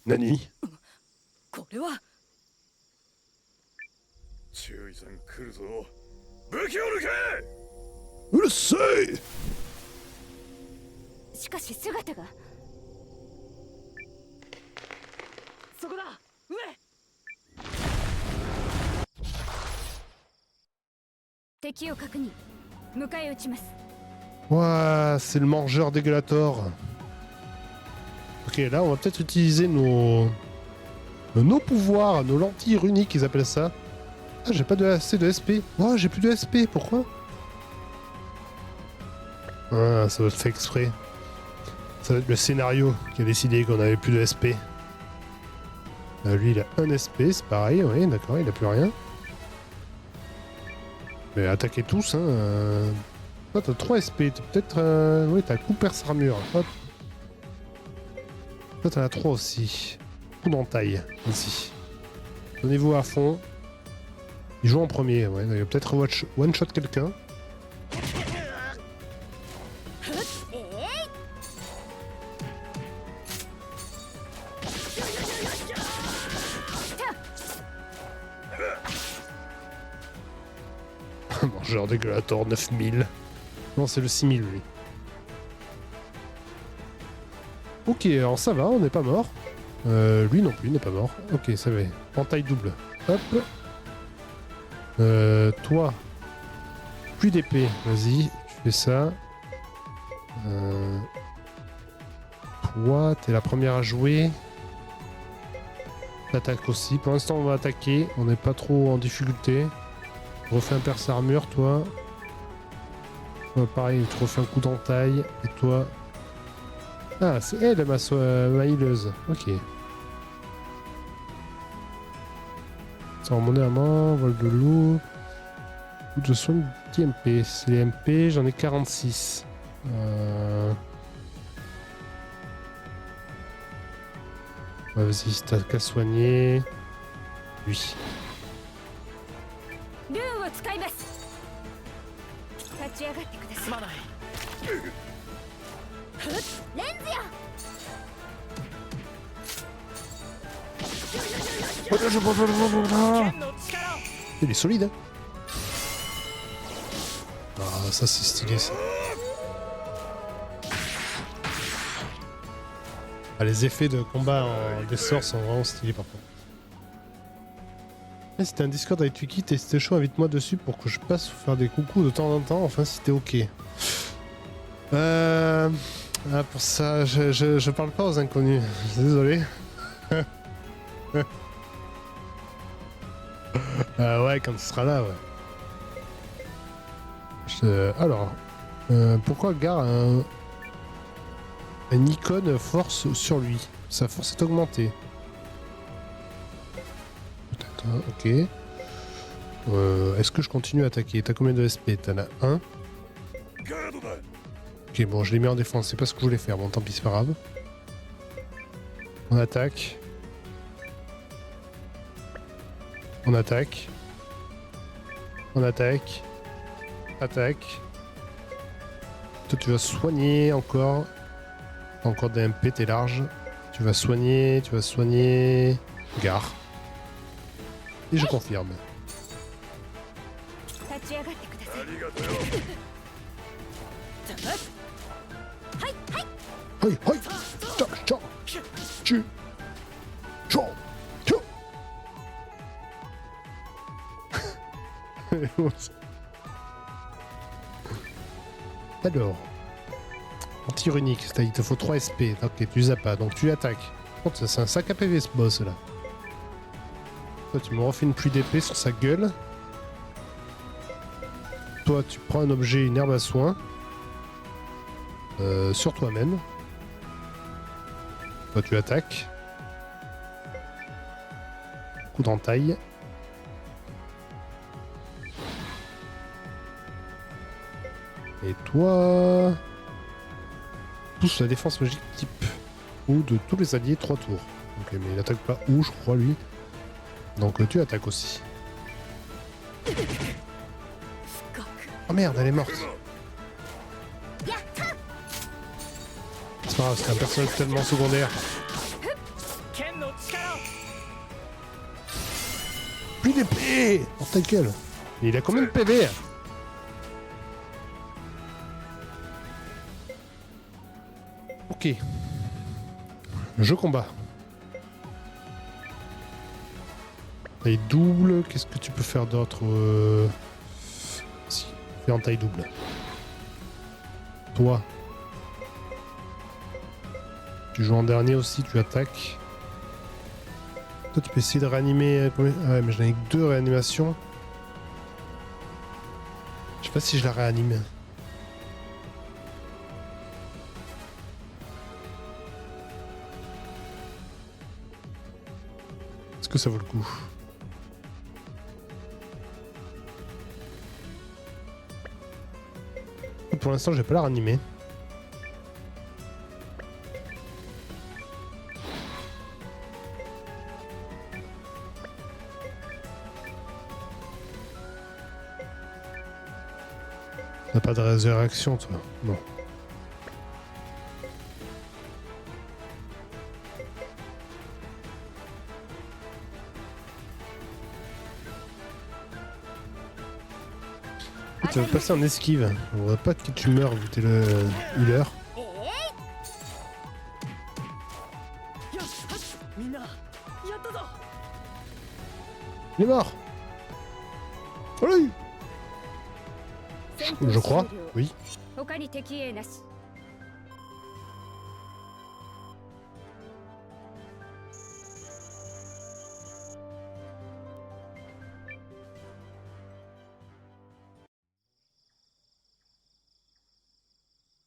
Nani? これは注意さん来るぞ。武器を抜け。うるさい! しかし姿がそこだ上 敵を確認迎え撃ちます Ouah, c'est le mangeur d'Eglator. Ok, là, on va peut-être utiliser nos pouvoirs, nos lentilles runiques, ils appellent ça. Ah, j'ai pas assez de SP. Oh, j'ai plus de SP, pourquoi? Ah, ça doit être fait exprès. Ça doit être le scénario qui a décidé qu'on avait plus de SP. Lui, il a un SP, c'est pareil, oui, d'accord, il a plus rien. Mais attaquez tous, hein. Toi, t'as 3 SP, t'as peut-être... Oui, t'as coup perce armure. Hop. Toi, t'en as 3 aussi. Coup d'entaille, ici. Donnez-vous à fond. Il joue en premier, ouais. Il va peut-être one-shot quelqu'un. Mangeur d'Eglator 9000. Non, c'est le 6000, lui. Ok, alors ça va, on n'est pas mort. Lui non plus, il n'est pas mort. Ok, ça va. Entaille double. Hop. Toi. Plus d'épée. Vas-y, tu fais ça. Toi, t'es la première à jouer. T'attaques aussi. Pour l'instant, on va attaquer. On n'est pas trop en difficulté. Refais un perce armure, toi. Pareil, tu refais un coup d'entaille. Et toi... Ah, c'est elle, ma healeuse. Ok. Sans monnaie à main, vol de loup. Coup de soin d'IMP. C'est les MP, j'en ai 46. Vas-y, t'as qu'à soigner. Oui. ルーンを使います立ち上がってくださいすまないレンズよ 剣の力を Il est solide, hein. Ah, ça c'est stylé, ça. Ah, les effets de combat des sorts sont vraiment stylés, par contre. Si t'as un Discord avec Twiki, et si t'es chaud, invite-moi dessus pour que je passe faire des coucous de temps en temps, enfin si t'es ok. Ah, pour ça, je parle pas aux inconnus, désolé. Ouais, quand tu seras là, ouais. Alors, pourquoi Gar a un icône force sur lui? Sa force est augmentée. Ok. Est-ce que je continue à attaquer? T'as combien de SP? T'en as un. Ok, bon, je l'ai mis en défense. C'est pas ce que je voulais faire. Bon, tant pis, c'est pas grave. On attaque. On attaque. On attaque. Attaque. Toi, tu vas soigner encore. Encore des MP, t'es large. Tu vas soigner, tu vas soigner. Gare. Et je confirme. 立ち上がってください。ありがとよ。はいはい。ちゃちゃ。ちゅ。ちょ。ちょ。Alors. En tir unique, c'est-à-dire il te faut 3 SP. Ok, tu les as pas, donc tu attaques. Par contre, c'est un sac à PV ce boss là. Toi, tu me refais une pluie d'épée sur sa gueule. Toi, tu prends un objet, une herbe à soin. Sur toi-même. Toi, tu attaques. Coup d'entaille. Et toi... Pousse la défense magique type ou de tous les alliés 3 tours. Ok, mais il attaque pas où, je crois, lui. Donc tu attaques aussi. Oh merde, elle est morte. C'est pas grave, c'est un personnage tellement secondaire. 剣の力を Plus d'épée. Oh ta gueule. Mais il a combien de PV? Ok. Je combat. Taille double, qu'est-ce que tu peux faire d'autre? Si, fais en taille double. Toi. Tu joues en dernier aussi, tu attaques. Toi, tu peux essayer de réanimer... Ah ouais, mais j'en ai que 2 réanimations. Je sais pas si je la réanime. Est-ce que ça vaut le coup? Pour l'instant, je vais pas la ranimer. T'as pas de résurrection, toi? Non. Tu vas passer en esquive. On voudrait pas que tu meurs vu que t'es le healer. よしみんなやったぞ Il est mort. Allez. Je crois, oui. 他に敵影なし。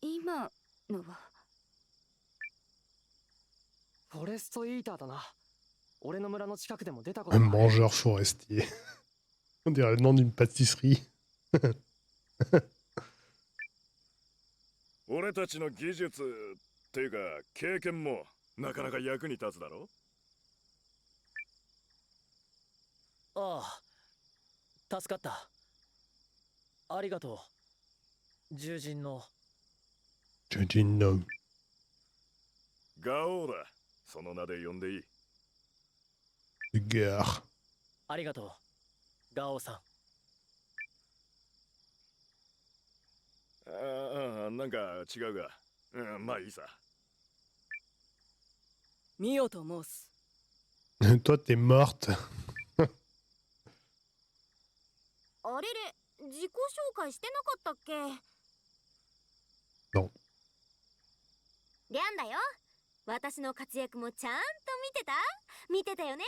今のはフォレストイーターだな。俺の村の近くでも出たこと Un がある mangeur forestier. On dirait le nom d'une pâtisserie. 俺たちの技術っていうか経験もなかなか役に立つだろ。ああ、助かった。ありがとう。獣人の Je dis non. ガオーだ。その名で呼んでいい。Gare. ありがとう、ガオさん。なんか違うが、まあいいさ。ミオと申す。 Toi, t'es morte. あれれ、自己紹介してなかったっけ？Non. リャンだよ。私の活躍もちゃんと見てたよね。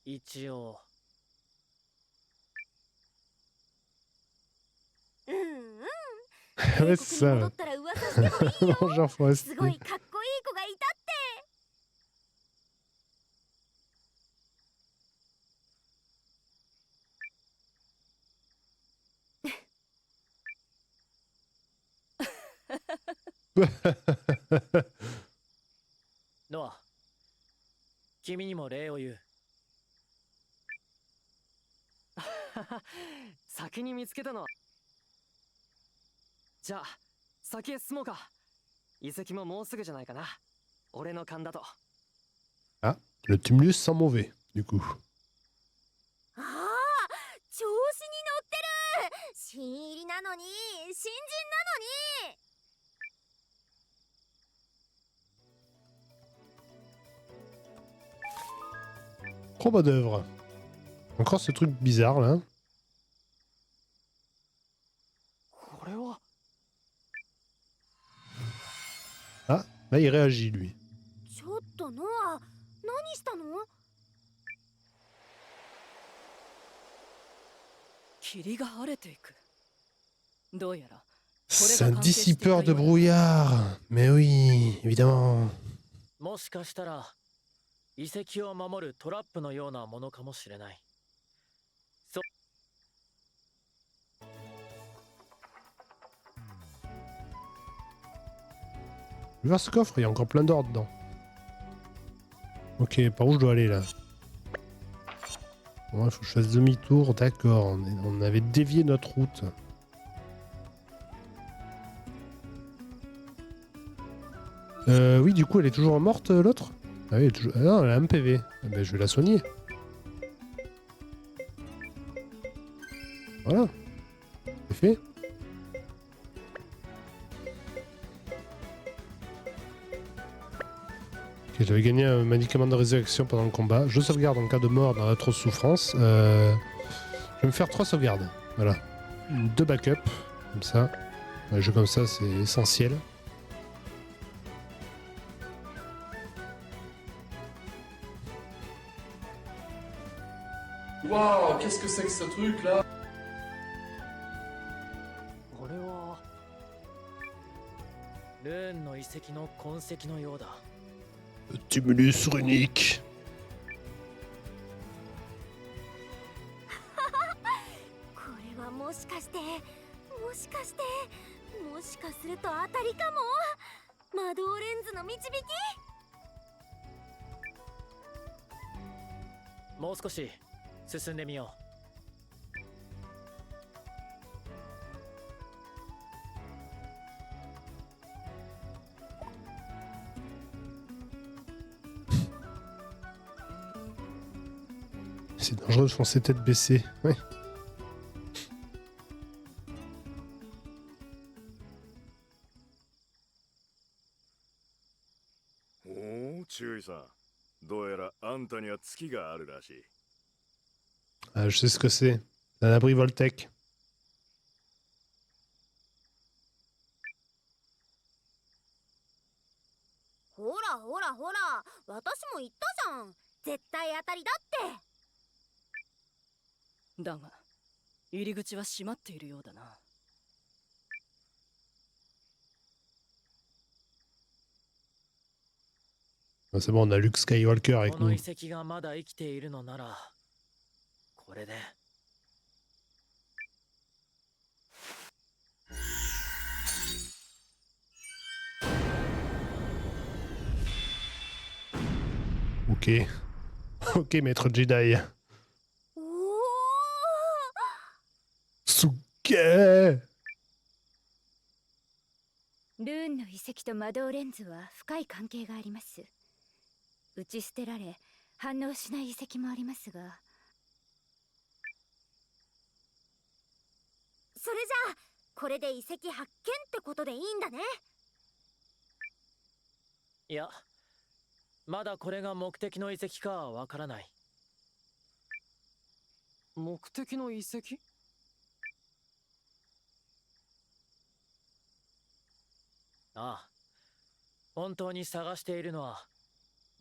一応。うんうん。 Ouais, c'est ça. 戻ったら噂してもいいよ。 Mangeur す forestier. ごいかっこいい子がいたって。ノア、君にも礼を言う。先に見つけたのは。じゃあ先へ進もうか。遺跡ももうすぐじゃないかな。俺の勘だと。 Ah, le tumulus sent mauvais, du coup. ああ、調子に乗ってる。新入りなのに、新人なのに。Combat d'œuvre. Encore ce truc bizarre là. これは。 Ah, là il réagit lui. ちょっとノア、何したの？霧が晴れていく。どうやら C'est un dissipeur de brouillard. Mais oui, évidemment. もしかしたら遺跡を守るトラップのようなものかもしれない。Je vais voir ce coffre, il y a encore plein d'or dedans. Ok, par où je dois aller là? Bon, il faut que je fasse demi-tour, d'accord. On avait dévié notre route. Oui, du coup, elle est toujours morte, l'autre? Ah oui, elle est toujours... Ah non, elle a un PV. Eh ben, je vais la soigner. Voilà. C'est fait. Ok, j'avais gagné un médicament de résurrection pendant le combat. Je sauvegarde en cas de mort dans l'atroce souffrance. Je vais me faire 3 sauvegardes. Voilà. 2 backups. Comme ça. Un jeu comme ça, c'est essentiel. Waouh, qu'est-ce que c'est que ce truc là? これはルーンの遺跡の痕跡のようだ。 Tumulus runique. これはもしかして、もしかして、もしかすると当たりかも。魔導レンズの導き。もう少し進んでみよう。 C'est dangereux de foncer tête baissée. Ouais. おお、注意さん。どうやらあんたには月があるらしい。 Ah, je sais ce que c'est. C'est un abri Voltec. ほらほらほら、私も言ったじゃん。絶対当たりだって。だが入り口は閉まっているようだな。 C'est bon, on a Luke Skywalker avec この nous. 遺跡がまだ生きているのなら、これで。 Ok. Ok, maître Jedi. おお。 Suke! ルーンの遺跡と魔導レンズは深い関係があります。打ち捨てられ反応しない遺跡もありますが、それじゃあこれで遺跡発見ってことでいいんだね。いや、まだこれが目的の遺跡かはわからない。目的の遺跡？ああ、本当に探しているのは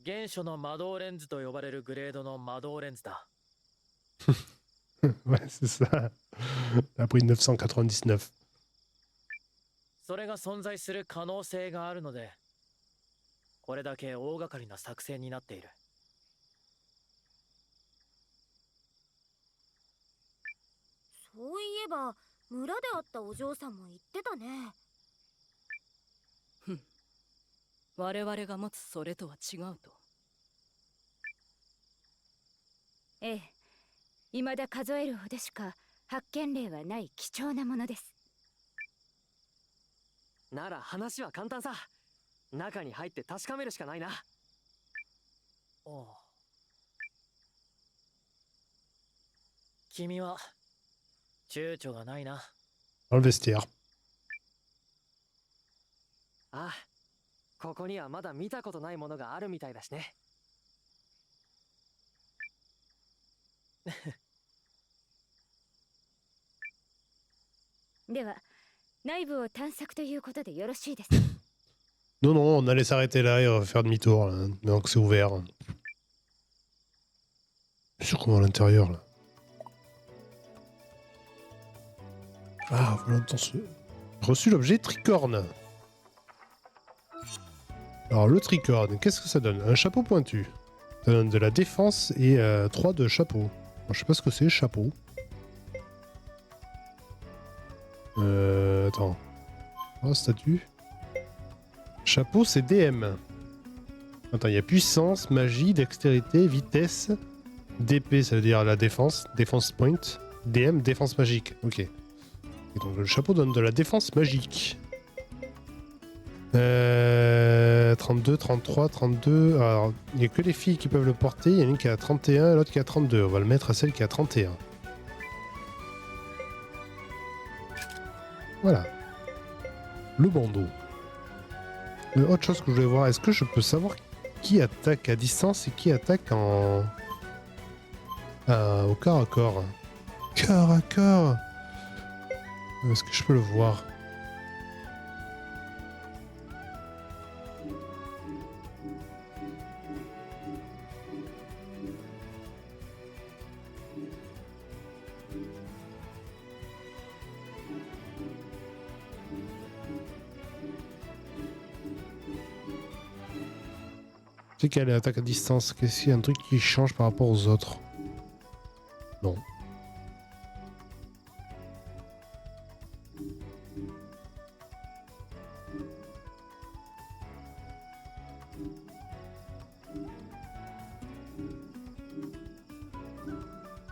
原初の魔導レンズと呼ばれるグレードの魔導レンズだ。Ouais, c'est ça. La prix 999. それが存在する可能性があるので、これだけ大掛かりな作戦になっている。そういえば村で会ったお嬢さんも言ってたね。我々が持つそれとは違うと。ええ、未だ数えるほどしか発見例はない貴重なものです。なら話は簡単さ。中に入って確かめるしかないな。おう。君は躊躇がないな。Dans le vestiaire. ああ、ここにはまだ見たことないものがあるみたいだしね。では内部を探索ということでよろしいです。Non, non, on allait s'arrêter là et on va faire demi-tour. Là. Maintenant que c'est ouvert. Je suis comment à l'intérieur là. Ah, voilà, attends, reçu l'objet tricorne. Alors, le tricorne, qu'est-ce que ça donne? Un chapeau pointu. Ça donne de la défense et 3 de chapeau. Alors, je sais pas ce que c'est, chapeau. Attends. Oh, statut. Chapeau, c'est DM. Attends, il y a puissance, magie, dextérité, vitesse. DP, ça veut dire la défense. Défense point. DM, défense magique. Ok. Et donc le chapeau donne de la défense magique. 32, 33, 32. Alors, il n'y a que les filles qui peuvent le porter. Il y en a une qui a 31 et l'autre qui a 32. On va le mettre à celle qui a 31. Voilà. Le bandeau. Autre chose que je voulais voir, est-ce que je peux savoir qui attaque à distance et qui attaque en... au corps à corps? Corps à corps. Est-ce que je peux le voir? C'est qu'elle est attaque à distance. Qu'est-ce qu'il y a un truc qui change par rapport aux autres? Non.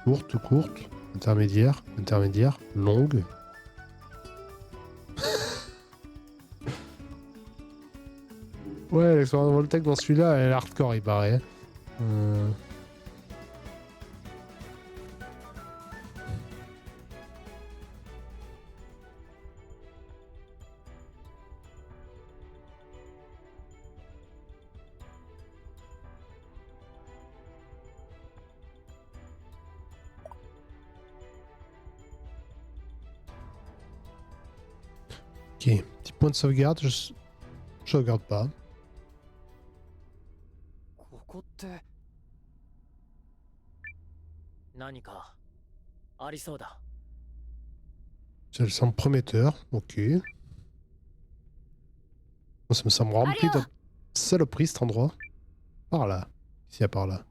Courte, courte, intermédiaire, intermédiaire, longue. Ouais, l'expérience Voltec dans celui-là, elle est hardcore, il paraît. Ok, petit point de sauvegarde, je sauvegarde pas. ここって何かありそうだ。Ça me semble prometteur, ok. Ça me semble rempli de saloperies cet endroit. Par là. Ici, à par là.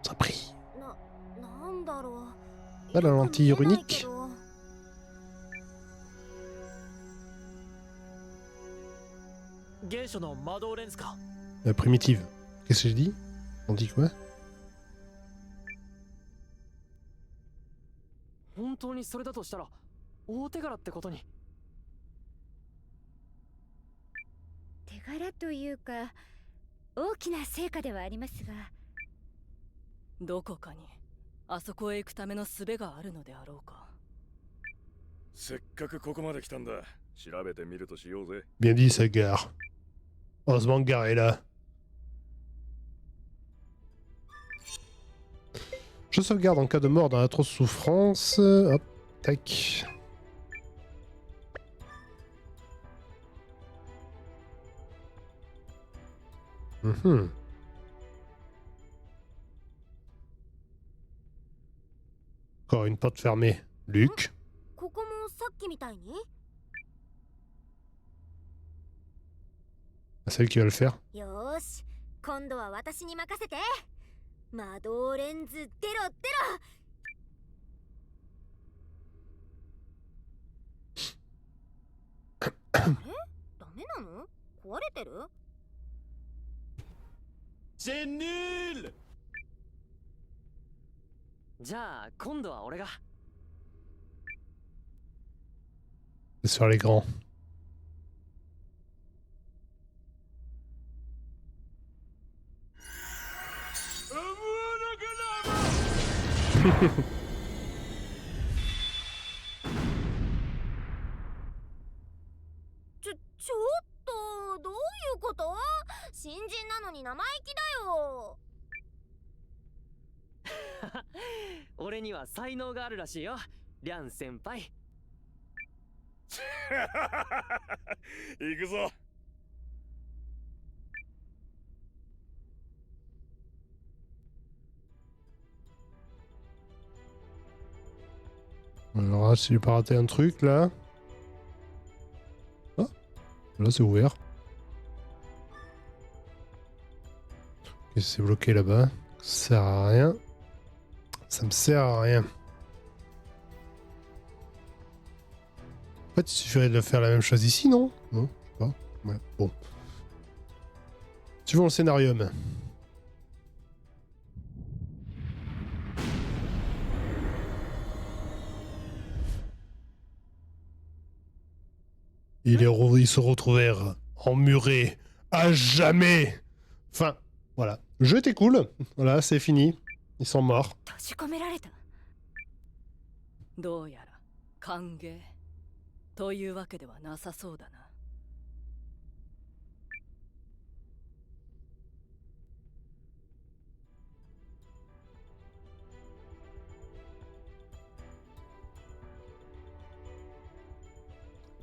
Ça prie. Ah, la lentille runique. La primitive. Qu'est-ce que j'ai dit? On dit quoi? 本当にそれだとしたら大手柄ってことに。手柄というか大きな成果ではありますが、どこかにあそこへ行くための術があるのであろうか。せっかくここまで来たんだ。調べてみるとしようぜ。Bien dit, ça gare. Heureusement, gare est là. Je sauvegarde en cas de mort dans l'atroce souffrance. Hop, tac. Encore une porte fermée. Luc. ここもさっきみたいに？ Celle qui va le faire. よーし、今度は私に任せて。魔導レンズ出ろ出ろ。あれ？ダメなの？壊れてる？ C'est nul. じゃあ今度は俺が。 C'est sur les grands.ちょっとどういうこと？新人なのに生意気だよ。俺には才能があるらしいよ、リャン先輩。行くぞ。 Alors là, si j'ai pas raté un truc là. Ah, là c'est ouvert. Ok, c'est bloqué là-bas. Ça sert à rien. Ça me sert à rien. En fait, il suffirait de faire la même chose ici, non? Non, je sais pas. Ouais, bon. Suivons le scénarium. Ils se retrouvèrent emmurés à jamais. Enfin, voilà. Le jeu était cool. Voilà, c'est fini. Ils sont morts. 閉じ込められた。どうやら歓迎というわけではなさそうだな。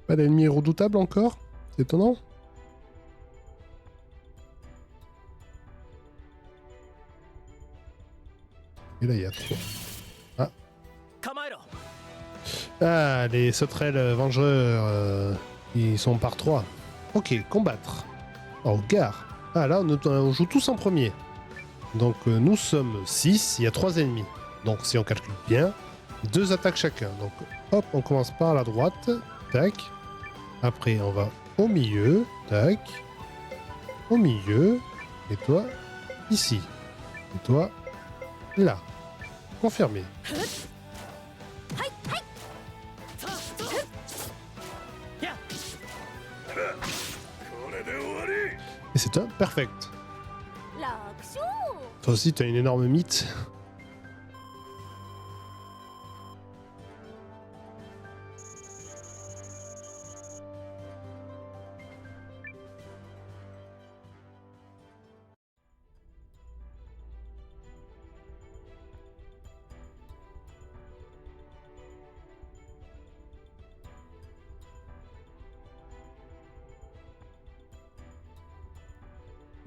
Pas d'ennemis redoutables encore? C'est étonnant. Et là, il y a 3. Ah. 構えろ。 Ah, les sauterelles vengeurs, ils sont par 3. Ok, combattre. Oh, gare. Ah, là, on joue tous en premier. Donc, nous sommes 6, il y a 3 ennemis. Donc, si on calcule bien, 2 attaques chacun. Donc, hop, on commence par la droite. Tac. Après, on va au milieu. Tac. Au milieu. Et toi, ici. Et toi, là. Confirmé. Et c'est un perfect. 楽勝。 Toi aussi, t'as une énorme mythe.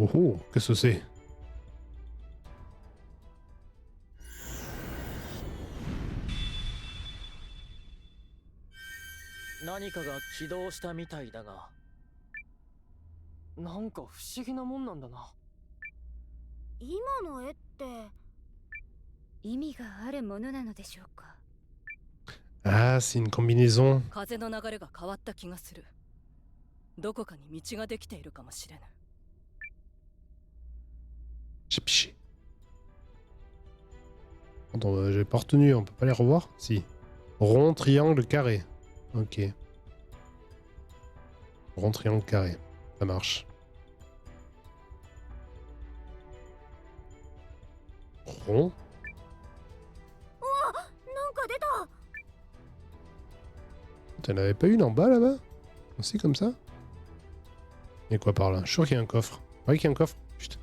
Oh oh, qu'est-ce que c'est?何かが起動したみたいだが。なんか不思議なもんなんだな。今の絵って意味があるものなのでしょうか。 Ah, c'est une combinaison. 風の流れが変わった気がする。どこかに道ができているかもしれぬ。 J'ai piché. Attends, j'ai pas retenu, on peut pas les revoir? Si. Rond, triangle, carré. Ok. Rond, triangle, carré. Ça marche. Rond. なんか出た。 T'en avais pas une en bas là-bas? Aussi comme ça? Et quoi par là? Je suis sûr qu'il y a un coffre. Ouais, qu'il y a un coffre. Putain.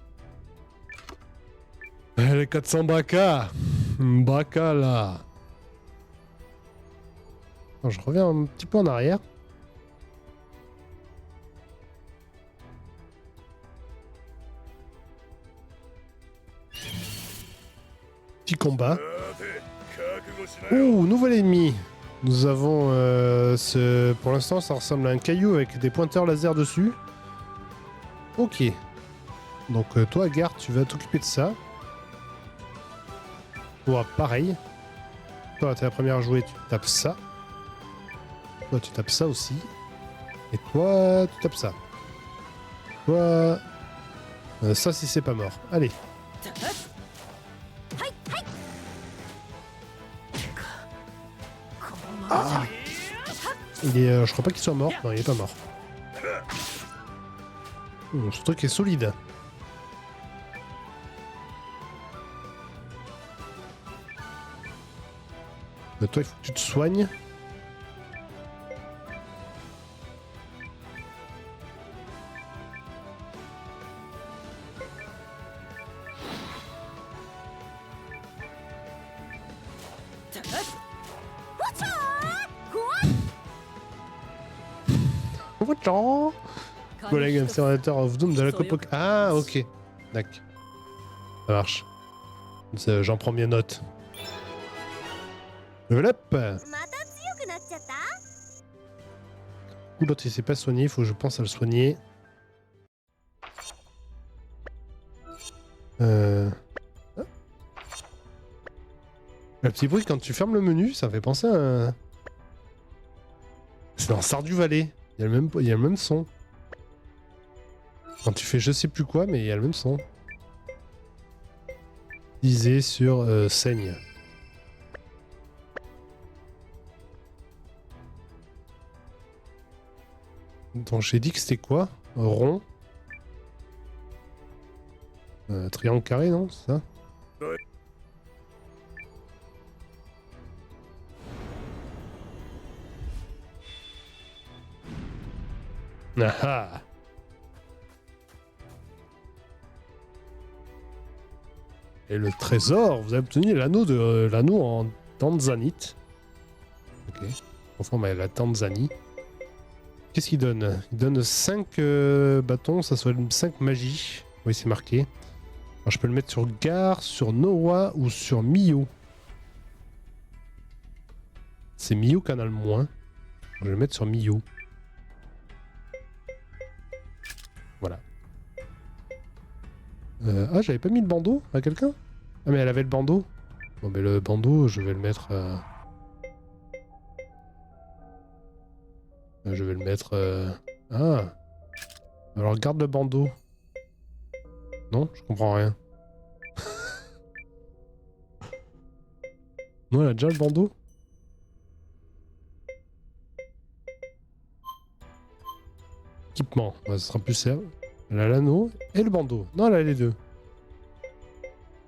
Les 400 Baka! Baka là! Alors, je reviens un petit peu en arrière. Petit combat. Oh, nouvel ennemi! Nous avons pour l'instant, ça ressemble à un caillou avec des pointeurs laser dessus. Ok. Donc toi, Gare, tu vas t'occuper de ça. Toi, pareil. Toi, t'es la première à jouer, tu tapes ça. Toi, tu tapes ça aussi. Et toi, tu tapes ça. Toi, Ça, si c'est pas mort. Allez. Ah. Il est, je crois pas qu'il soit mort. Non, il est pas mort. Ce truc est solide. Mais toi, il faut que tu te soignes. Collègue observateur of Doom de la Copoc. Ah, ok. D'accord. Ça marche. J'en prends bien note. Level up. Ou l'autre il s'est pas soigné, il faut que je pense à le soigner. Le petit bruit quand tu fermes le menu, ça me fait penser à un... C'est dans Stardew Valley. Il y a le même son. Quand tu fais je sais plus quoi, mais il y a le même son. Disé sur saigne. Donc j'ai dit que c'était quoi? Rond. Triangle carré, non? C'est ça? Ouais. Ah ah. Et le trésor, vous avez obtenu l'anneau en tanzanite. Ok. Conforme à la Tanzanie. Qu'est-ce qu'il donne? Il donne 5 bâtons, ça soit 5 magies. Oui, c'est marqué. Alors, je peux le mettre sur Gar, sur Nowa ou sur Mio. C'est Mio qui en a le moins. Je vais le mettre sur Mio. Voilà. Ah, j'avais pas mis le bandeau à quelqu'un? Ah, mais elle avait le bandeau. Bon, mais le bandeau, je vais le mettre... Je vais le mettre... Ah. Alors, garde le bandeau. Non, je comprends rien. Non, elle a déjà le bandeau? Équipement. Ouais, ce sera plus simple. Elle a l'anneau et le bandeau. Non, elle a les deux.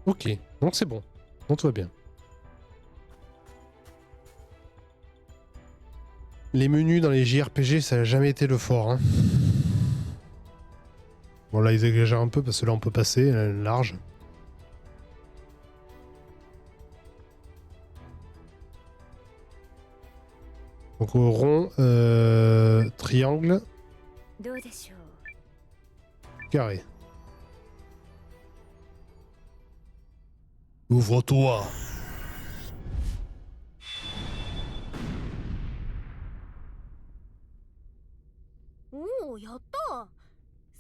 Ok, donc c'est bon. Donc tout va bien. Les menus dans les JRPG, ça n'a jamais été le fort. Hein. Bon, là, ils exagèrent un peu parce que là, on peut passer. Elle est large. Donc au rond, triangle, carré. Ouvre-toi.おお、やった。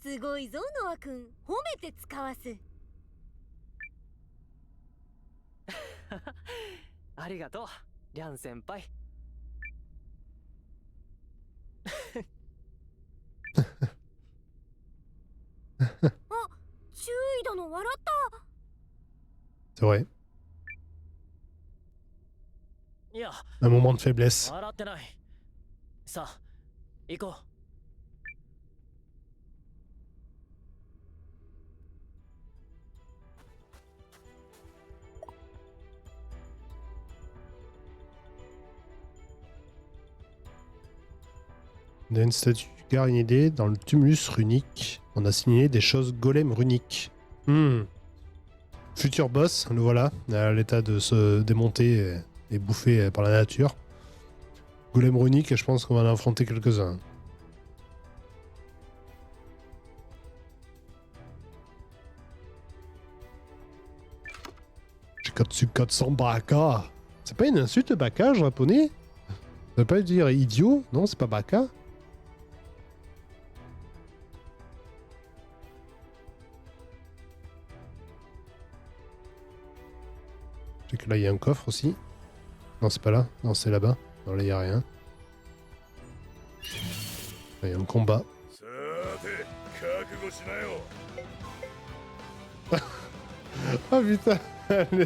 すごいぞ、ノア君。褒めて使わす。ありがとう、リャン先輩。あ、注意だの、笑った。C'est vrai. いや、 Un moment de faiblesse. 笑ってない。さあ、行こう。On a une statue du Garinidé dans le tumulus runique. On a signé des choses golem runiques. Futur boss, le voilà, à l'état de se démonter et bouffer par la nature. Golem runique, je pense qu'on va en affronter quelques-uns. Shikatsu 400 baka. C'est pas une insulte baka, japonais? Ça veut pas dire idiot? Non, c'est pas baka. Je sais que là, il y a un coffre aussi. Non, c'est pas là. Non, c'est là-bas. Non, là, il n'y a rien. Là, il y a un combat. Ah putain,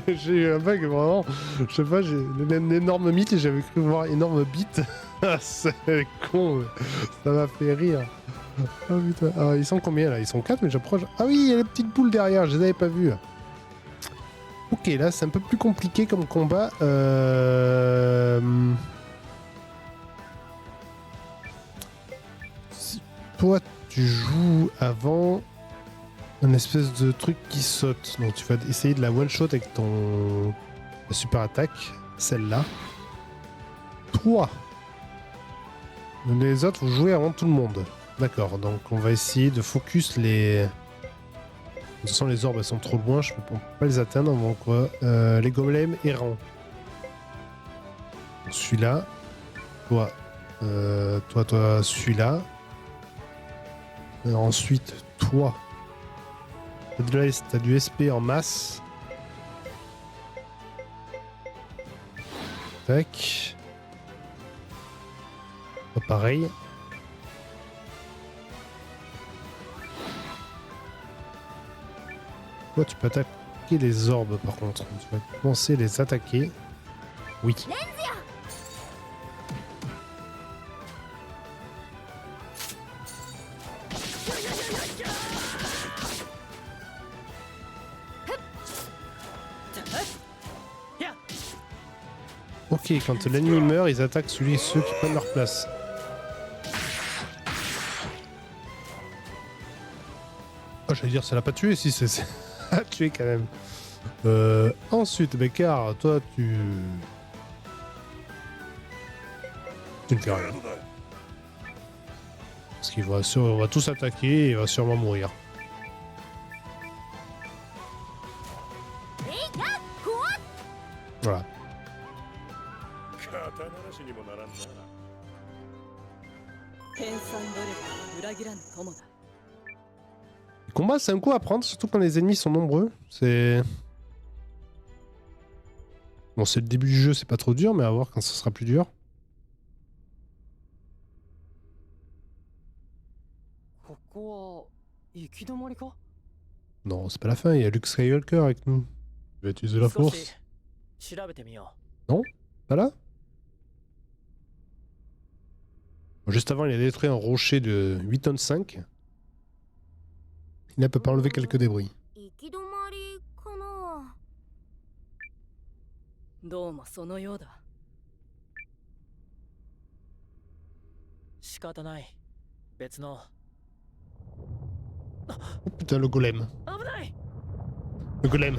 j'ai eu un bug vraiment. Je sais pas, j'ai un énorme mythe et j'avais cru voir énorme bite. C'est con, mais ça m'a fait rire. Ah putain. Alors, ils sont combien là? Ils sont 4, mais j'approche. Ah oui, il y a les petites boules derrière, je les avais pas vues. Ok, là c'est un peu plus compliqué comme combat. Toi, tu joues avant un espèce de truc qui saute. Donc tu vas essayer de la one-shot avec ton super attaque, celle-là. Toi. Les autres, vous jouez avant tout le monde. D'accord, donc on va essayer de focus les... De toute façon, les orbes, elles sont trop loin, je peux pas les atteindre, donc quoi. Les golems errants. Celui-là. Toi. Toi, celui-là. Ensuite, toi. T'as du SP en masse. Tac. Pas pareil. Toi, tu peux attaquer les orbes par contre. Tu vas commencer à les attaquer. Oui. Ok, quand l'ennemi meurt, ils attaquent ceux qui prennent leur place. Oh, j'allais dire, ça l'a pas tué, si c'est a tué quand même. Ensuite, Bekar, toi, tu ne fais rien. Parce qu'il va, on va tous attaquer et il va sûrement mourir. Voilà. Le combat, c'est un coup à prendre, surtout quand les ennemis sont nombreux. C'est... Bon, c'est le début du jeu, c'est pas trop dur, mais à voir quand ce sera plus dur. Non, c'est pas la fin, il y a Luke Skywalker avec nous. Il va utiliser la force. Non? Pas là? Bon, juste avant, il a détruit un rocher de 8 tonnes 5. Il n'a pas enlevé quelques débris. どうもそのようだ。仕方ない。別の。 Oh putain, le golem. 危ない。 Le golem.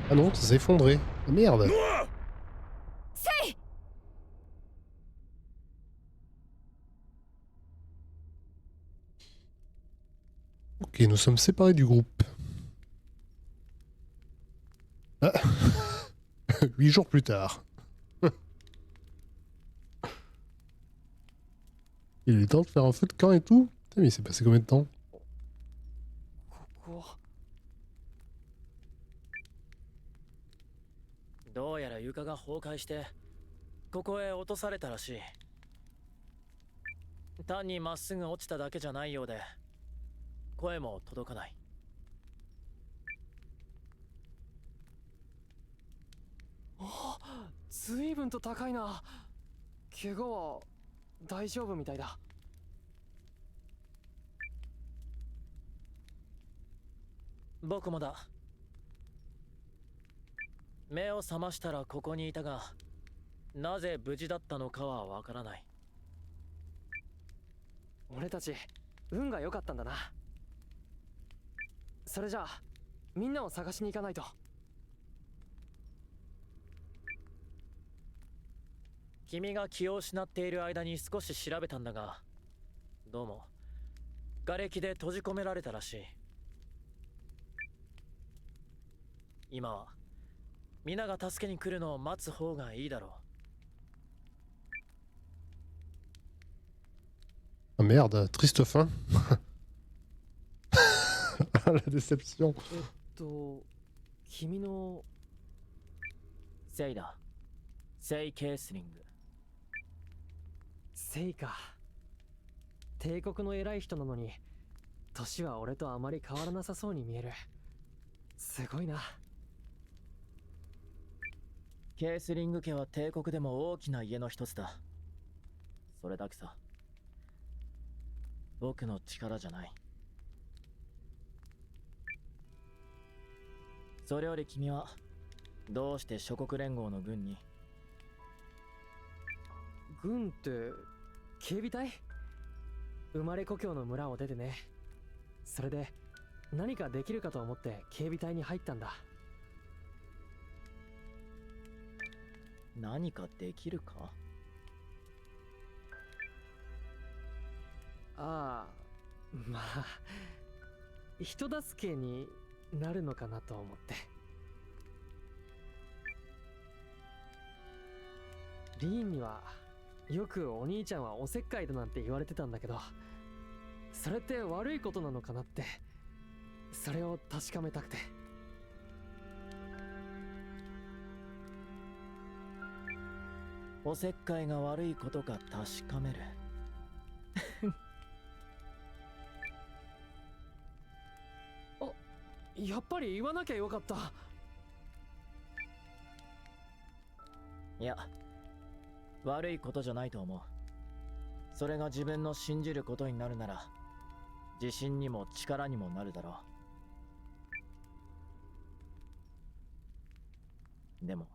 Ah non, ça s'est effondré. Ah, merde. Ok, nous sommes séparés du groupe. Ah. 8 jours plus tard. Il est temps de faire un feu de camp et tout. Putain, mais il s'est passé combien de temps? どうやら床が崩壊してここへ落とされたらしい。単にまっすぐ落ちただけじゃないようで声も届かない。あ、随分と高いな。怪我は大丈夫みたいだ。僕もだ。目を覚ましたらここにいたが、なぜ無事だったのかはわからない。俺たち運が良かったんだな。それじゃあみんなを探しに行かないと。君が気を失っている間に少し調べたんだが、どうも瓦礫で閉じ込められたらしい。今は皆が助けに来るのを待つ方がいいだろう。 Ah merde, triste fin. La déception. 君のセイだ。セイ・ケースリング。セイか。帝国の偉い人なのに年は俺とあまり変わらなさそうに見える。すごいな。ケースリング家は帝国でも大きな家の一つだ。それだけさ。僕の力じゃない。それより君はどうして諸国連合の軍に？軍って警備隊？生まれ故郷の村を出てね。それで何かできるかと思って警備隊に入ったんだ。何かできるか？ああ、まあ人助けになるのかなと思って。リーンにはよくお兄ちゃんはおせっかいだなんて言われてたんだけど、それって悪いことなのかなって、それを確かめたくて。おせっかいが悪いことか確かめる。やっぱり言わなきゃよかった。いや、悪いことじゃないと思う。それが自分の信じることになるなら、自信にも力にもなるだろう。でも、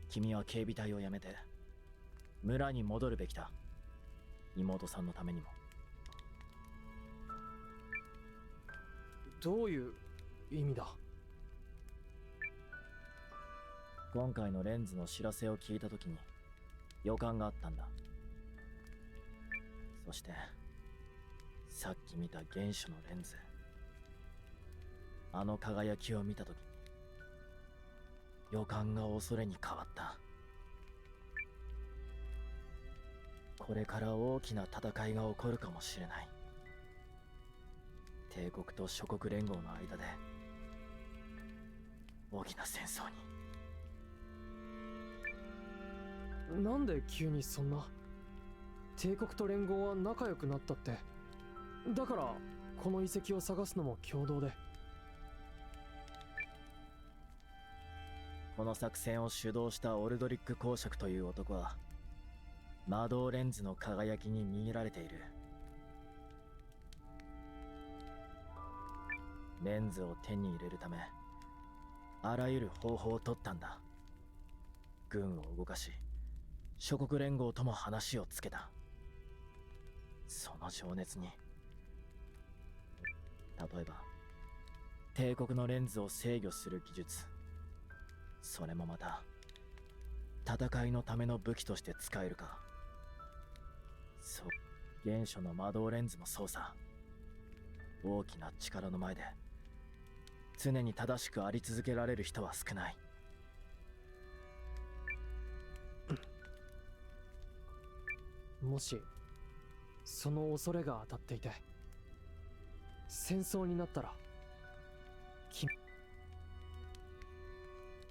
君は警備隊を辞めて、村に戻るべきだ。妹さんのためにも。どういう意味だ？今回のレンズの知らせを聞いたときに予感があったんだ。そしてさっき見た原初のレンズ、あの輝きを見たときに予感が恐れに変わった。これから大きな戦いが起こるかもしれない。帝国と諸国連合の間で大きな戦争に。なんで急にそんな？帝国と連合は仲良くなったって。だからこの遺跡を探すのも共同で。この作戦を主導したオルドリック公爵という男は魔導レンズの輝きに魅入られている。レンズを手に入れるためあらゆる方法を取ったんだ。軍を動かし諸国連合とも話をつけた。その情熱に、例えば帝国のレンズを制御する技術、それもまた戦いのための武器として使えるか。そう、原初の魔導レンズもそうさ。大きな力の前で常に正しくあり続けられる人は少ない。もしその恐れが当たっていて戦争になったら、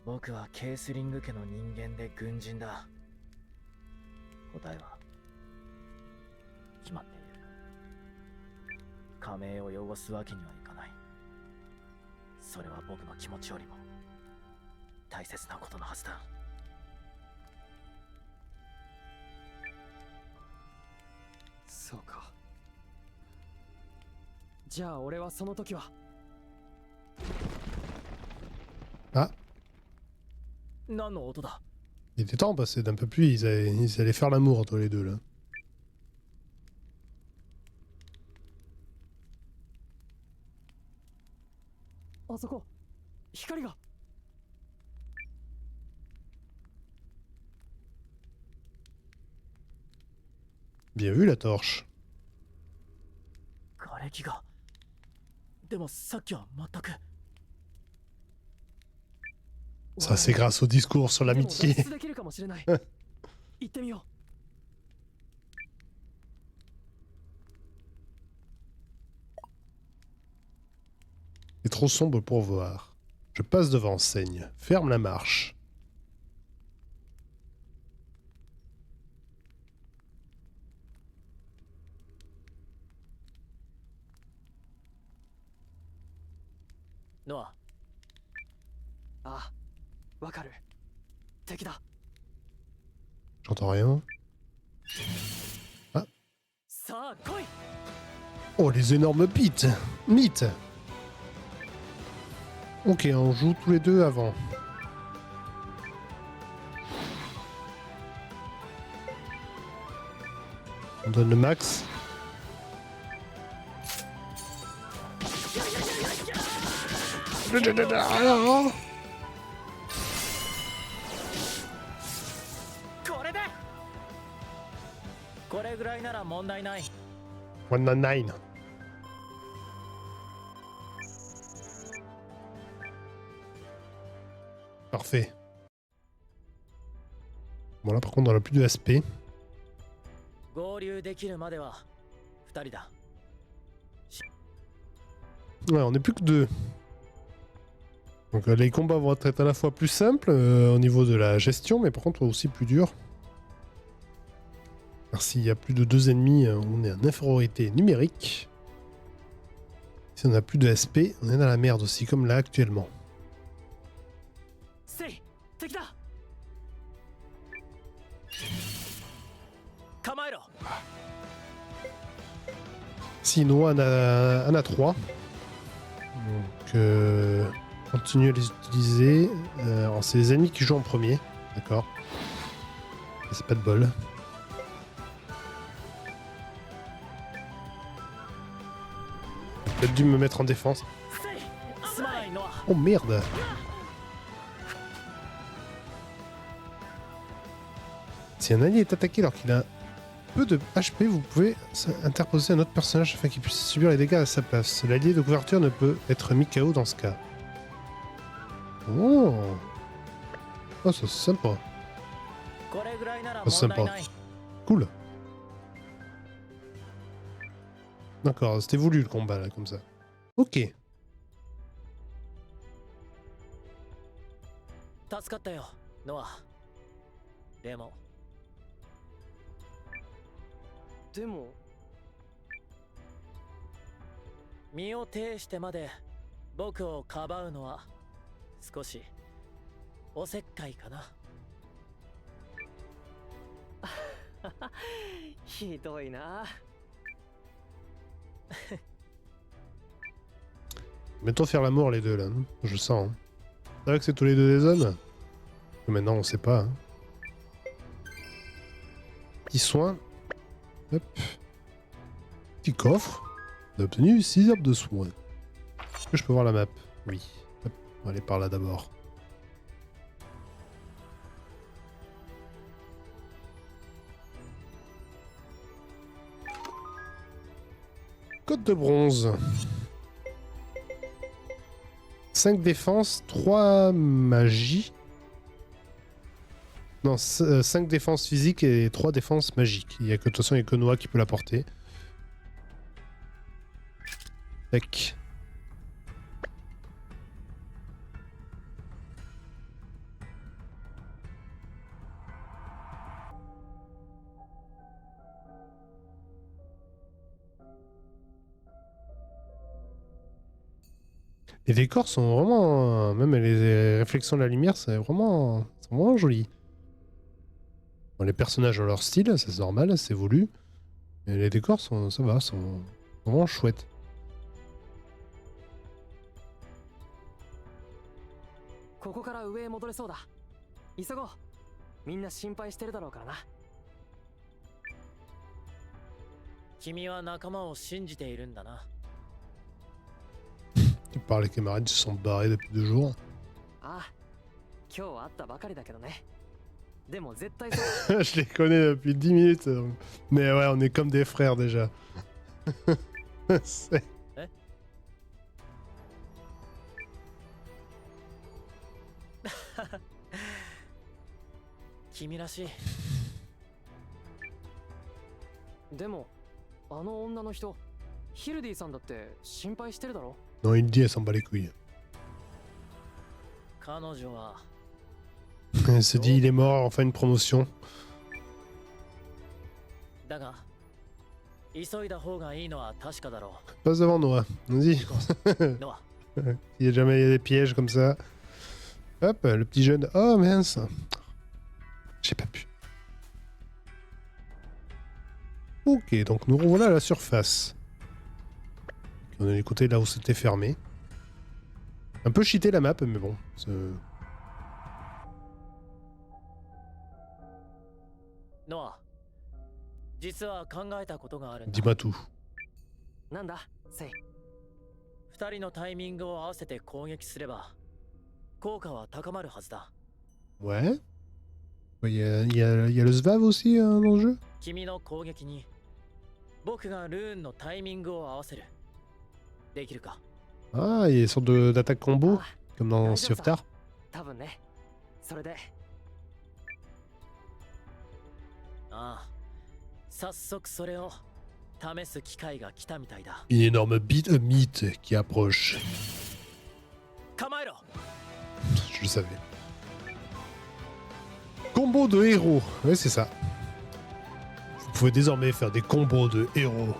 僕はケースリング家の人間で軍人だ。答えは決まっている。加盟を汚すわけにはいかない。それは僕の気持ちよりも大切なことのはずだ。そうか。じゃあ俺はその時は。Ah, 何の音だ？ il était temps de passer d'un peu plus, ils allaient faire l'amour tous les deux là. あそこ、光が。Bien vu la torche. 瓦礫が。でもさっきは全く。Ça c'est grâce au discours sur でも l'amitié. 脱出できるかもしれない。行ってみよう。C'est trop sombre pour voir. Je passe devant Seigne. Ferme la marche. ノア。あ、わかる。敵だ。 J'entends rien. さあ来い。 Oh, les énormes bites. Mythes. Ok, on joue tous les deux avant. On donne le max. Ah, これで。これぐらいなら問題ない。 199. Parfait. Bon là par contre on a plus de SP. 合流できるまでは2人だ。 Ouais, on n'est plus que deux. Donc les combats vont être à la fois plus simples au niveau de la gestion, mais par contre aussi plus durs. Car s'il y a plus de 2 ennemis, on est en infériorité numérique. Si on a plus de SP, on est dans la merde aussi, comme là actuellement. せい、敵だ。構えろ。 Sinon, on a 3. Donc, continue à les utiliser. C'est les ennemis qui jouent en premier. D'accord. C'est pas de bol. J'ai peut-être dû me mettre en défense. すまないノア。 Oh merde! Si un allié est attaqué alors qu'il a peu de HP, vous pouvez interposer un autre personnage afin qu'il puisse subir les dégâts à sa place. L'allié de couverture ne peut être mis KO dans ce cas. Oh! Oh, c'est sympa. これぐらいなら Oh, 問題 sympa. ない。 Cool. D'accord, c'était voulu le combat là, comme ça. Ok. 助かったよ、ノア。でも、でも、身を挺してまで僕をかばうのは少しおせっかいかな。ひどいな。 Bientôt faire la mort les deux là, hein. Je sens. Hein. C'est vrai que c'est tous les deux des hommes. Mais maintenant on sait pas. Hein. Petit soin. Hop. Petit coffre. On a obtenu 6 herbes de soin. Est-ce que je peux voir la map? Oui. Hop. On va aller par là d'abord. Code de bronze. 5 défenses, 3 magie. Non, 5 défenses physiques et 3 défenses magiques. Il y a que de toute façon, il y a que Noah qui peut la porter. Tac. Les décors sont vraiment... Même les réflexions de la lumière, c'est vraiment joli. Bon, les personnages ont leur style, c'est normal, c'est voulu. Mais les décors, ça va, sont vraiment chouettes. ここから上へ戻れそうだ。急ごう。みんな心配してるだろうからな。君は仲間を信じているんだな。 Tu parles, les camarades se sont barrés depuis 2 jours. ああ、今日は会ったばかりだけどね。でも絶対そう。 Je les connais depuis 10 minutes. Mais ouais, on est comme des frères déjà. C'est- 君らしい。でも、あの女の人、ヒルディさんだって心配してるだろ。 Non, il dit, elle s'en bat les couilles. 彼女は Elle se dit, il est mort, enfin une promotion. だが急いだ方がいいのは確かだろ Passe devant Noah. Vas-y. う。ノア、Il y a jamais des pièges comme ça. Hop, le petit jeune. Oh mince. J'ai pas pu. Ok, donc nous revoilà à la surface. On est du côté là où c'était fermé. Un peu cheaté la map, mais bon. Noah, 実は考えたことがあるんだ。 Dis-moi tout. なんだセイ。二人のタイミングを合わせて攻撃すれば効果は高まるはずだ。 Ouais. Il y a le Svav aussi dans le jeu. 君の攻撃に僕がルーンのタイミングを合わせる。できるか？ Ah, il y a une sorte d'attaque combo, あ comme dans Sea of Tar. 多分ね。それで。ああ、早速それを試す機会が来たみたいだ。 Une énorme mythe qui approche. 構えろ。 Je le savais. Combo de héros. Ouais, c'est ça. Vous pouvez désormais faire des combos de héros.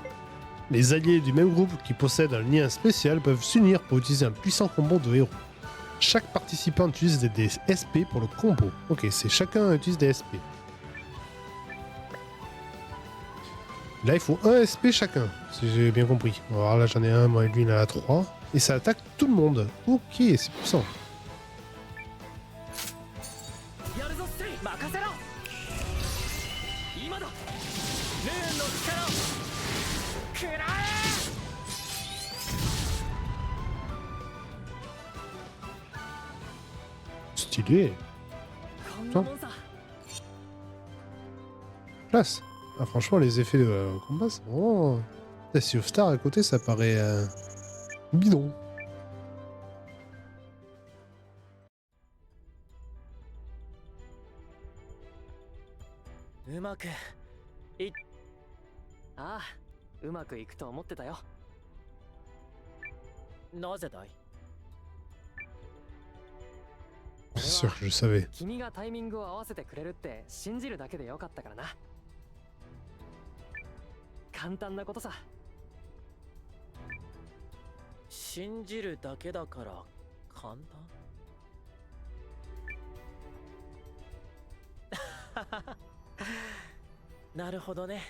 Les alliés du même groupe qui possèdent un lien spécial peuvent s'unir pour utiliser un puissant combo de héros. Chaque participant utilise des SP pour le combo. Ok, c'est chacun utilise des SP. Là, il faut un SP chacun, si j'ai bien compris. Alors là, j'en ai un, moi et lui, il en a 3. Et ça attaque tout le monde. Ok, c'est puissant. やるぞステイ。任せろ。今だ。ルーンの力を食らえ。 Stylé. こんなもんさ。 Classe. Ah, franchement, les effets de combat, c'est vraiment... La Sea of Star à côté, ça paraît bidon. うまくああ、うまくいくと思ってたよ。なぜだい？ C'est sûr que je savais. 君がタイミングを合わせてくれるって信じるだけでよかったからな。簡単なことさ。信じるだけだから簡単？なるほどね。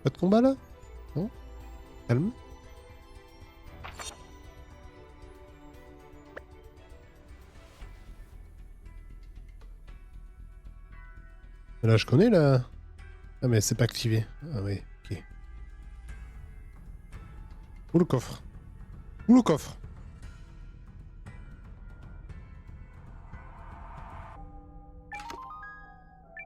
Pas de combat là? Non? Calme. Là, je connais là. Ah, mais c'est pas activé. Ah, oui, ok. Où le coffre? Où le coffre?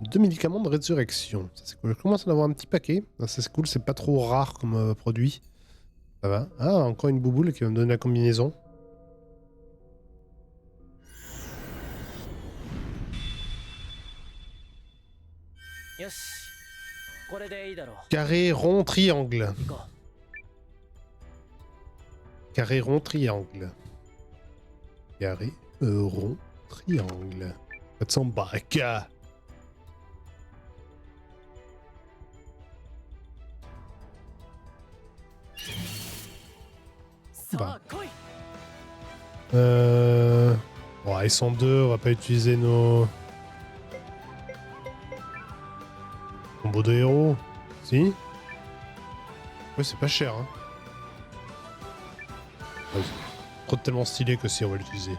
Deux médicaments de résurrection. Ça, c'est cool. Je commence à en avoir un petit paquet. Ça, c'est cool, c'est pas trop rare comme produit. Ça va. Ah, encore une bouboule qui va me donner la combinaison. Carré, rond, triangle. Carré, rond, triangle. Carré, rond, triangle. 400 baraka. Bah. Bon, ils sont deux, on va pas utiliser nos... Combo de héros. Si. Ouais, c'est pas cher, hein. Ouais, trop tellement stylé que si, on va l'utiliser.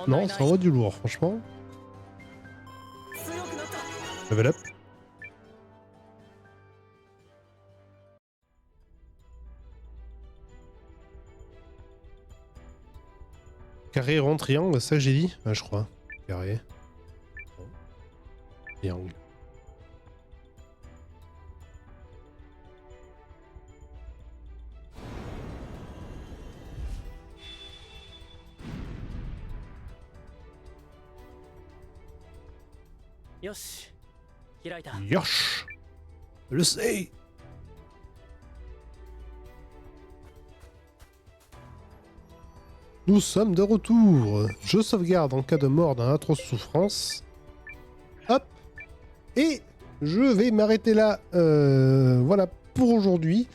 Non, ça envoie du lourd, franchement. Level up. Carré, rond, triangle, c'est ça que j'ai dit? Ouais, je crois. Carré. Rond, triangle. よし開いた。 Yosh. Je le sais. Nous sommes de retour. Je sauvegarde en cas de mort dans atroce souffrance. Hop. Et je vais m'arrêter là. Voilà pour aujourd'hui.